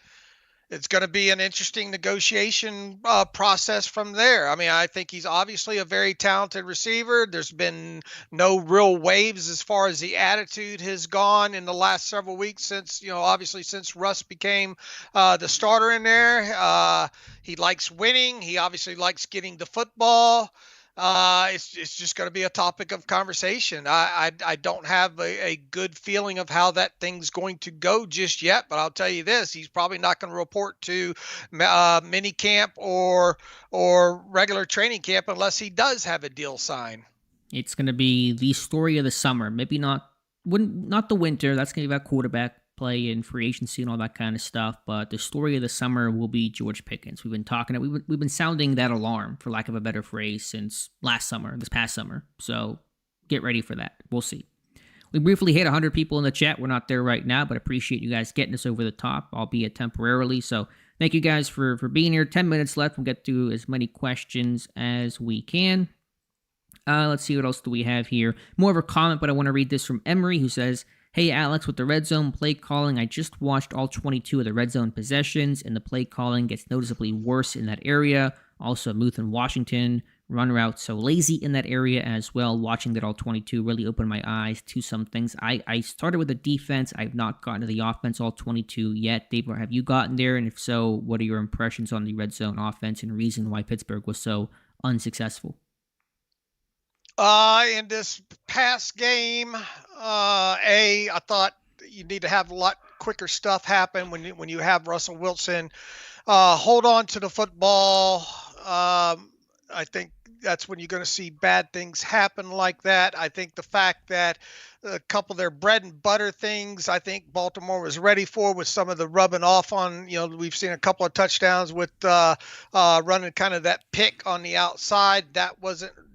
it's going to be an interesting negotiation process from there. I mean, I think he's obviously a very talented receiver. There's been no real waves as far as the attitude has gone in the last several weeks since, obviously since Russ became the starter in there. He likes winning. He obviously likes getting the football. It's just going to be a topic of conversation. I don't have a good feeling of how that thing's going to go just yet, but I'll tell you this: he's probably not going to report to mini camp or regular training camp unless he does have a deal signed. It's going to be the story of the summer. Maybe not the winter. That's going to be about quarterback play and free agency and all that kind of stuff. But the story of the summer will be George Pickens. We've been sounding that alarm, for lack of a better phrase, since this past summer. So get ready for that. We'll see. We briefly hit 100 people in the chat. We're not there right now, but appreciate you guys getting us over the top, albeit temporarily. So thank you guys for being here. 10 minutes left. We'll get to as many questions as we can. Let's see, what else do we have here? More of a comment, but I want to read this from Emery, who says, "Hey Alex, with the red zone play calling, I just watched all 22 of the red zone possessions, and the play calling gets noticeably worse in that area. Also, Muth and Washington run routes so lazy in that area as well. Watching that all 22 really opened my eyes to some things. I started with the defense. I've not gotten to the offense all 22 yet. Dave, have you gotten there? And if so, what are your impressions on the red zone offense and reason why Pittsburgh was so unsuccessful?" In this past game, I thought you need to have a lot quicker stuff happen when you have Russell Wilson hold on to the football. I think that's when you're going to see bad things happen like that. I think the fact that a couple of their bread and butter things, I think Baltimore was ready for, with some of the rubbing off on, we've seen a couple of touchdowns with running kind of that pick on the outside. That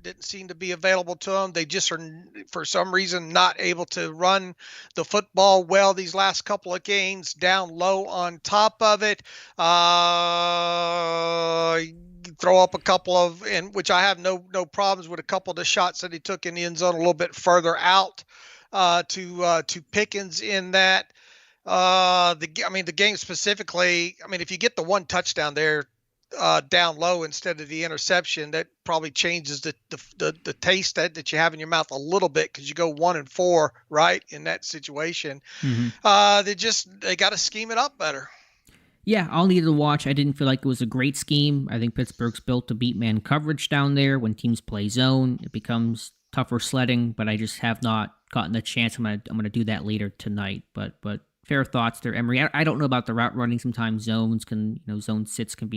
didn't seem to be available to them. They just are, for some reason, not able to run the football well these last couple of games, down low on top of it. Throw up a couple of, and which I have no problems with, a couple of the shots that he took in the end zone a little bit further out to Pickens in that. The game specifically, if you get the one touchdown there down low instead of the interception, that probably changes the taste that you have in your mouth a little bit, because you go 1-4 right in that situation. Mm-hmm. They got to scheme it up better. Yeah, I'll need to watch. I didn't feel like it was a great scheme. I think Pittsburgh's built to beat man coverage down there. When teams play zone, it becomes tougher sledding, but I just have not gotten the chance. I'm gonna do that later tonight. But fair thoughts there, Emery. I don't know about the route running. Sometimes zone sits can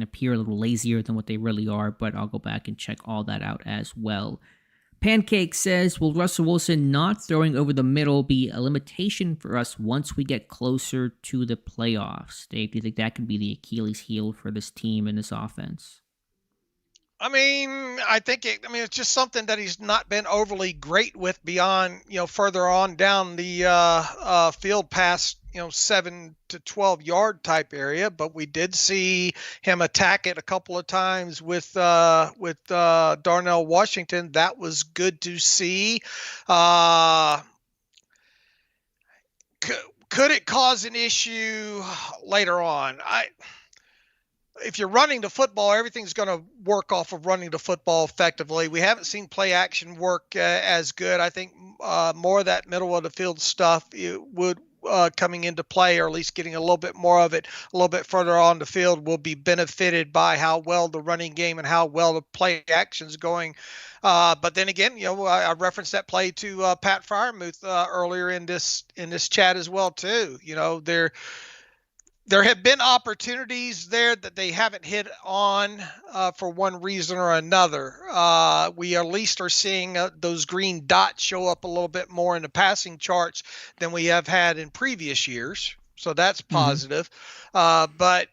appear a little lazier than what they really are, but I'll go back and check all that out as well. Pancake says, "Will Russell Wilson not throwing over the middle be a limitation for us once we get closer to the playoffs?" Dave, do you think that can be the Achilles heel for this team and this offense? I think it's just something that he's not been overly great with beyond, further on down the field past, 7 to 12 yard type area. But we did see him attack it a couple of times with Darnell Washington. That was good to see. Could it cause an issue later on? If you're running the football, everything's going to work off of running the football effectively. We haven't seen play action work as good. I think more of that middle of the field stuff would coming into play, or at least getting a little bit more of it a little bit further on the field, will be benefited by how well the running game and how well the play action's going. But then again, I referenced that play to Pat Freiermuth earlier in this chat as well too. There have been opportunities there that they haven't hit on for one reason or another. We at least are seeing those green dots show up a little bit more in the passing charts than we have had in previous years. So that's positive. Mm-hmm. But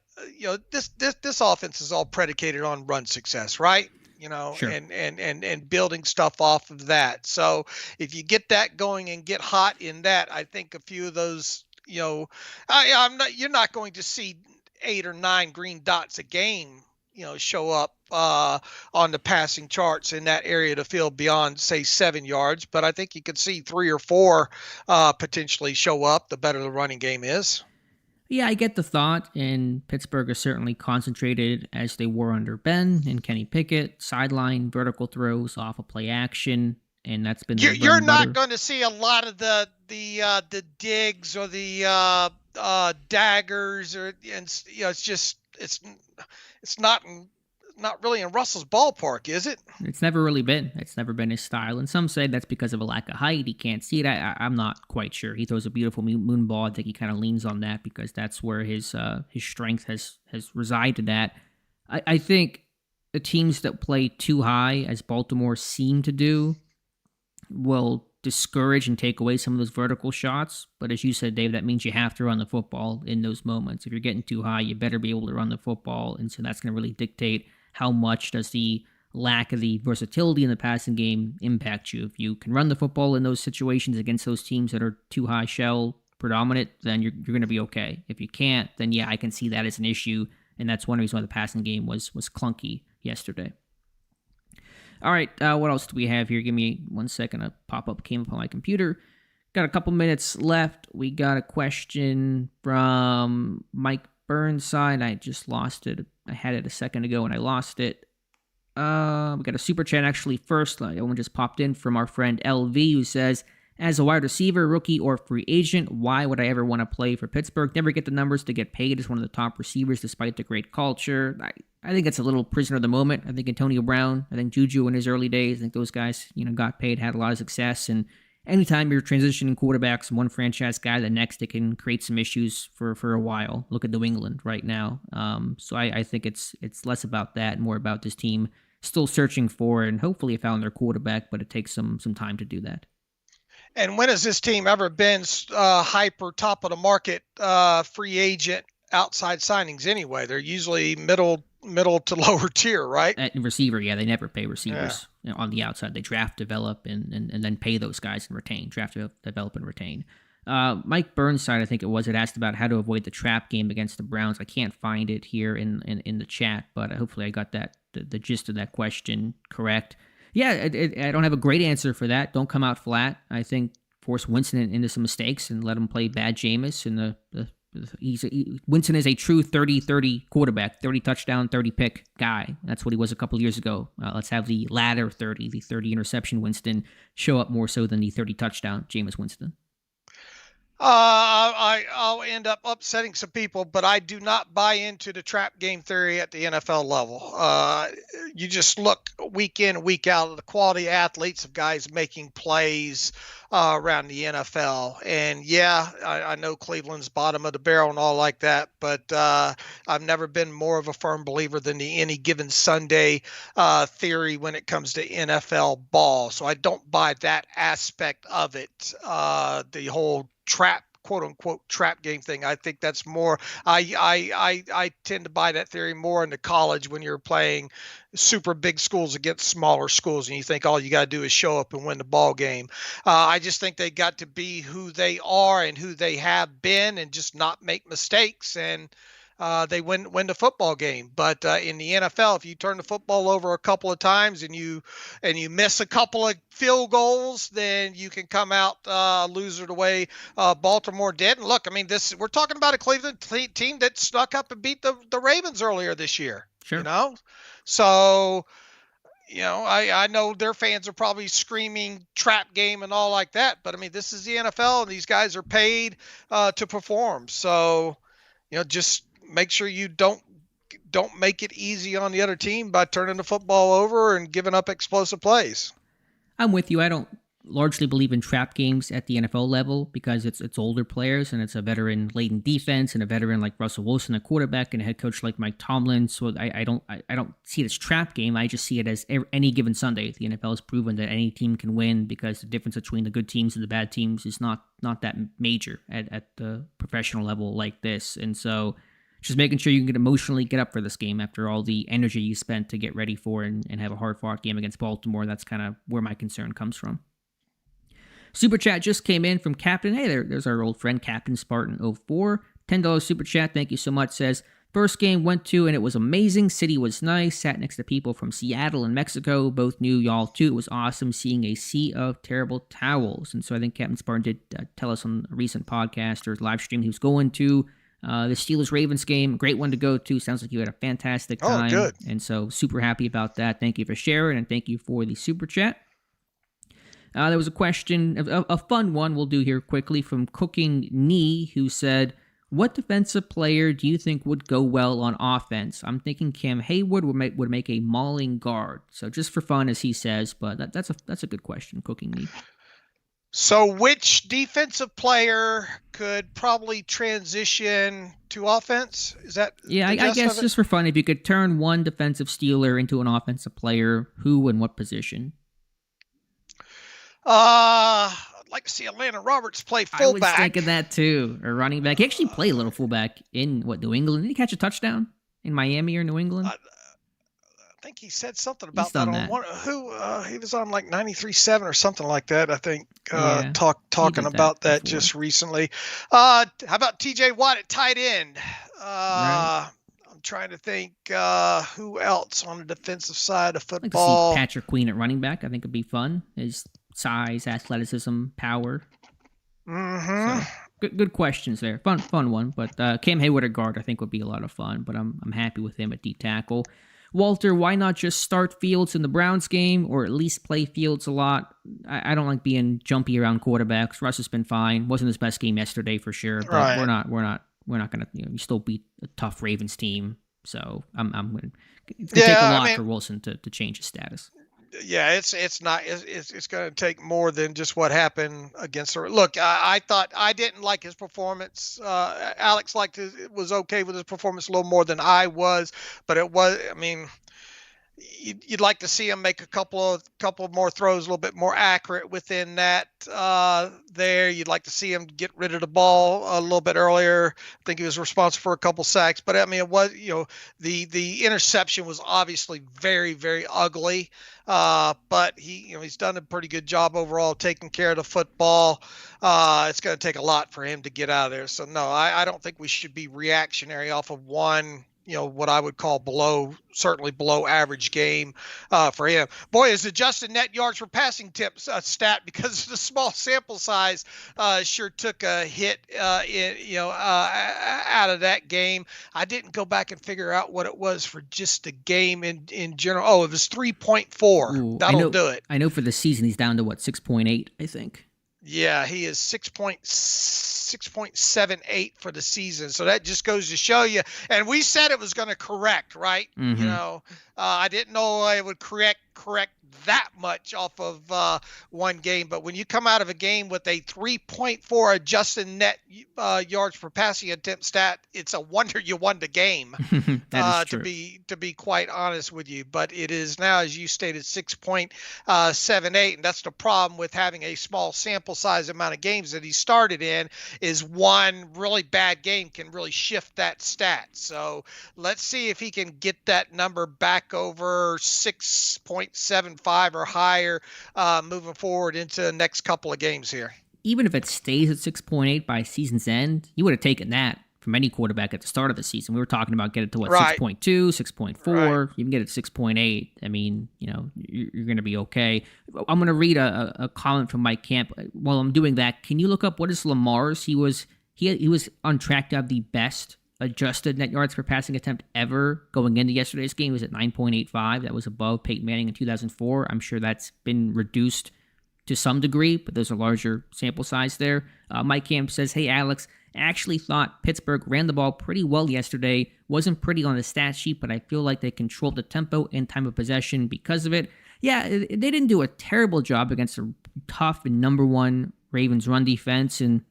this offense is all predicated on run success, right? Sure. and building stuff off of that. So if you get that going and get hot in that, I think a few of those, you're not going to see 8 or 9 green dots a game, show up on the passing charts in that area of the field beyond, say, 7 yards. But I think you could see 3 or 4 potentially show up, the better the running game is. Yeah, I get the thought, and Pittsburgh is certainly concentrated as they were under Ben and Kenny Pickett, sideline vertical throws off of play action, and that's been their You're bread and not butter. going to see a lot of the digs or the daggers, it's not really in Russell's ballpark, is it? It's never really been. It's never been his style. And some say that's because of a lack of height. He can't see it. I'm not quite sure. He throws a beautiful moon ball. I think he kind of leans on that because that's where his strength has resided at. I think the teams that play too high, as Baltimore seem to do, will discourage and take away some of those vertical shots. But as you said, Dave, that means you have to run the football in those moments. If you're getting too high, you better be able to run the football. And so that's going to really dictate how much does the lack of the versatility in the passing game impact you. If you can run the football in those situations against those teams that are too high shell predominant, then you're going to be okay. If you can't, then yeah, I can see that as an issue, and that's one reason why the passing game was clunky yesterday. All right, what else do we have here? Give me 1 second. A pop-up came up on my computer. Got a couple minutes left. We got a question from Mike Burnside. I just lost it. I had it a second ago and I lost it. We got a super chat actually first. One just popped in from our friend LV, who says, as a wide receiver, rookie, or free agent, why would I ever want to play for Pittsburgh? Never get the numbers to get paid as one of the top receivers despite the great culture. I think it's a little prisoner of the moment. I think Antonio Brown, I think Juju in his early days, I think those guys, got paid, had a lot of success. And anytime you're transitioning quarterbacks from one franchise guy to the next, it can create some issues for a while. Look at New England right now. So I think it's less about that, more about this team still searching for and hopefully found their quarterback, but it takes some time to do that. And when has this team ever been hyper top of the market free agent outside signings anyway? They're usually middle to lower tier, right? At receiver, yeah, they never pay receivers on the outside. They draft, develop, and then pay those guys and retain. Draft, develop, and retain. Mike Burnside, I think it was, had asked about how to avoid the trap game against the Browns. I can't find it here in the chat, but hopefully I got the gist of that question correct. Yeah, I don't have a great answer for that. Don't come out flat. I think force Winston into some mistakes and let him play bad Jameis. And Winston is a true 30-30 quarterback, 30 touchdown, 30 pick guy. That's what he was a couple years ago. Let's have the latter 30, the 30 interception Winston show up more so than the 30 touchdown Jameis Winston. I'll end up upsetting some people, but I do not buy into the trap game theory at the NFL level. You just look week in, week out at the quality athletes of guys making plays around the NFL. And yeah, I know Cleveland's bottom of the barrel and all like that, but I've never been more of a firm believer than the any given Sunday theory when it comes to NFL ball. So I don't buy that aspect of it. The whole trap, quote unquote, trap game thing. I think that's more, I tend to buy that theory more into college when you're playing super big schools against smaller schools and you think all you got to do is show up and win the ball game. I just think they got to be who they are and who they have been and just not make mistakes, and they win the football game. But in the NFL, if you turn the football over a couple of times and you miss a couple of field goals, then you can come out loser the way Baltimore did. And look, I mean, we're talking about a Cleveland team that snuck up and beat the Ravens earlier this year. Sure. So, I know their fans are probably screaming trap game and all like that, but I mean, this is the NFL and these guys are paid to perform. So, just make sure you don't make it easy on the other team by turning the football over and giving up explosive plays. I'm with you. I don't largely believe in trap games at the NFL level because it's older players and it's a veteran-laden defense and a veteran like Russell Wilson, a quarterback, and a head coach like Mike Tomlin. So I don't see it as trap game. I just see it as any given Sunday. The NFL has proven that any team can win because the difference between the good teams and the bad teams is not that major at the professional level like this. And so just making sure you can emotionally get up for this game after all the energy you spent to get ready for and have a hard-fought game against Baltimore. That's kind of where my concern comes from. Super chat just came in from Captain. Hey, there's our old friend, Captain Spartan04. $10 super chat. Thank you so much. Says, first game went to and it was amazing. City was nice. Sat next to people from Seattle and Mexico. Both knew y'all too. It was awesome seeing a sea of terrible towels. And so I think Captain Spartan did tell us on a recent podcast or live stream he was going to the Steelers-Ravens game. Great one to go to. Sounds like you had a fantastic time. Oh, good. And so super happy about that. Thank you for sharing and thank you for the super chat. There was a question, a fun one we'll do here quickly from Cooking Knee, who said, what defensive player do you think would go well on offense? I'm thinking Cam Hayward would make a mauling guard. So just for fun, as he says, but that's a good question, Cooking Knee. So which defensive player could probably transition to offense? Is that I guess just for fun, if you could turn one defensive Steeler into an offensive player, who and what position? I'd like to see Atlanta Roberts play fullback. I was thinking that too, or running back. He actually played a little fullback in New England. Did he catch a touchdown in Miami or New England? I think he said something about that on one. He was on like 93.7 or something like that. I think talking about that just recently. How about T.J. Watt at tight end? Right. I'm trying to think who else on the defensive side of football. Like to see Patrick Queen at running back. I think would be fun. His size, athleticism, power. Mm-hmm. So, good questions there. Fun one. But Cam Hayward at guard I think would be a lot of fun. But I'm happy with him at D tackle. Walter, why not just start Fields in the Browns game or at least play Fields a lot? I don't like being jumpy around quarterbacks. Russ has been fine. Wasn't his best game yesterday for sure. But right. we're not gonna you still beat a tough Ravens team. So I'm gonna take a lot for Wilson to change his status. Yeah, it's going to take more than just what happened against her. Look, I thought I didn't like his performance. Alex was okay with his performance a little more than I was, but it was. I mean, you'd like to see him make a couple more throws, a little bit more accurate within that. There, you'd like to see him get rid of the ball a little bit earlier. I think he was responsible for a couple sacks, but I mean, it was the interception was obviously very, very ugly. But he's done a pretty good job overall taking care of the football. It's going to take a lot for him to get out of there. So no, I don't think we should be reactionary off of one. What I would call certainly below average game for him. Boy, his adjusted net yards per passing stat, because of the small sample size, sure took a hit out of that game. I didn't go back and figure out what it was for just the game in general. Oh, it was 3.4. That'll do it. I know for the season he's down to 6.8, I think. Yeah, he is 6.78 for the season. So that just goes to show you. And we said it was going to correct, right? Mm-hmm. I didn't know it would correct that much off of one game. But when you come out of a game with a 3.4 adjusted net yards per passing attempt stat, it's a wonder you won the game. That is true. To be quite honest with you. But it is now, as you stated, 6.78, and that's the problem with having a small sample size amount of games that he started in. Is one really bad game can really shift that stat. So let's see if he can get that number back over 6.75 or higher moving forward into the next couple of games here. Even if it stays at 6.8 by season's end, you would have taken that from any quarterback at the start of the season. We were talking about get it to 6.2, 6.4. Right. You can get it to 6.8. I mean, you're going to be okay. I'm going to read a comment from Mike Camp. While I'm doing that, can you look up what is Lamar's? He was on track to have the best adjusted net yards per passing attempt ever going into yesterday's game. He was at 9.85. That was above Peyton Manning in 2004. I'm sure that's been reduced to some degree, but there's a larger sample size there. Mike Camp says, hey, Alex, I actually thought Pittsburgh ran the ball pretty well yesterday. Wasn't pretty on the stat sheet, but I feel like they controlled the tempo and time of possession because of it. Yeah, they didn't do a terrible job against a tough and number one Ravens run defense, and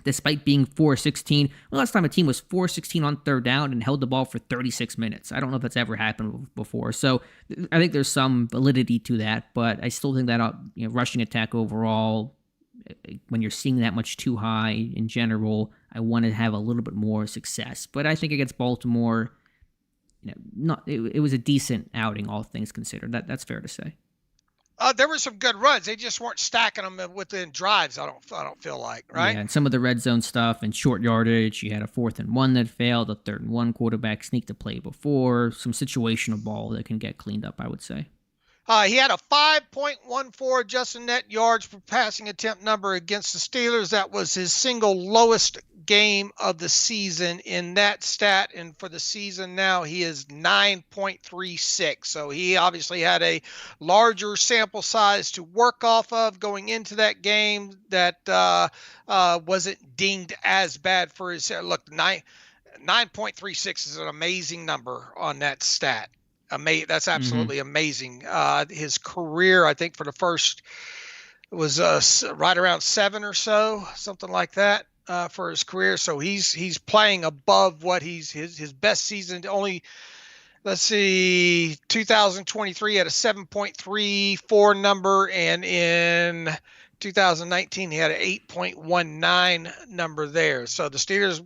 despite being 4-16. Well, last time a team was 4-16 on third down and held the ball for 36 minutes. I don't know if that's ever happened before. So I think there's some validity to that, but I still think that rushing attack overall when you're seeing that much too high in general, I want to have a little bit more success. But I think against Baltimore, it was a decent outing, all things considered. That's fair to say. There were some good runs. They just weren't stacking them within drives. I don't feel like, right? Yeah, and some of the red zone stuff and short yardage. You had a 4th and 1 that failed, a 3rd and 1 quarterback sneaked a play before. Some situational ball that can get cleaned up, I would say. He had a 5.14 adjusted net yards per passing attempt number against the Steelers. That was his single lowest game of the season in that stat. And for the season now, he is 9.36. So he obviously had a larger sample size to work off of going into that game that wasn't dinged as bad for his. Look, 9.36 is an amazing number on that stat. That's absolutely amazing. His career, I think, for the first was right around 7 or so, something like that, for his career. So he's playing above what his best season. Only, let's see, 2023 had a 7.34 number, and in 2019 he had an 8.19 number there. So the Steelers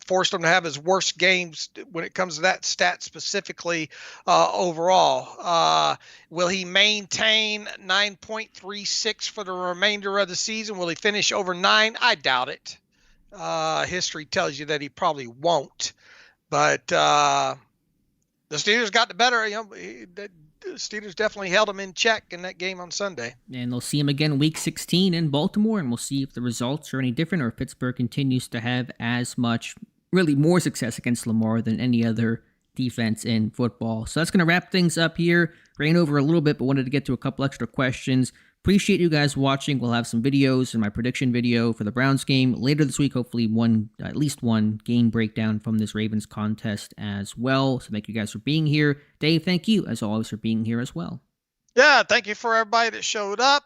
forced him to have his worst games when it comes to that stat specifically overall. Will he maintain 9.36 for the remainder of the season? Will he finish over 9? I doubt it. History tells you that he probably won't. But the Steelers got the better. The Steelers definitely held him in check in that game on Sunday. And they'll see him again week 16 in Baltimore, and we'll see if the results are any different or if Pittsburgh continues to have as much, really more success against Lamar than any other defense in football. So that's going to wrap things up here. Ran over a little bit, but wanted to get to a couple extra questions. Appreciate you guys watching. We'll have some videos in my prediction video for the Browns game later this week. Hopefully at least one game breakdown from this Ravens contest as well. So thank you guys for being here. Dave, thank you as always for being here as well. Yeah, thank you for everybody that showed up.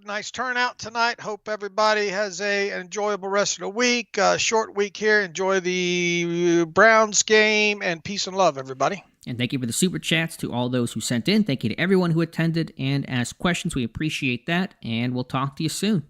Nice turnout tonight. Hope everybody has an enjoyable rest of the week. Short week here. Enjoy the Browns game, and peace and love, everybody. And thank you for the super chats to all those who sent in. Thank you to everyone who attended and asked questions. We appreciate that, and we'll talk to you soon.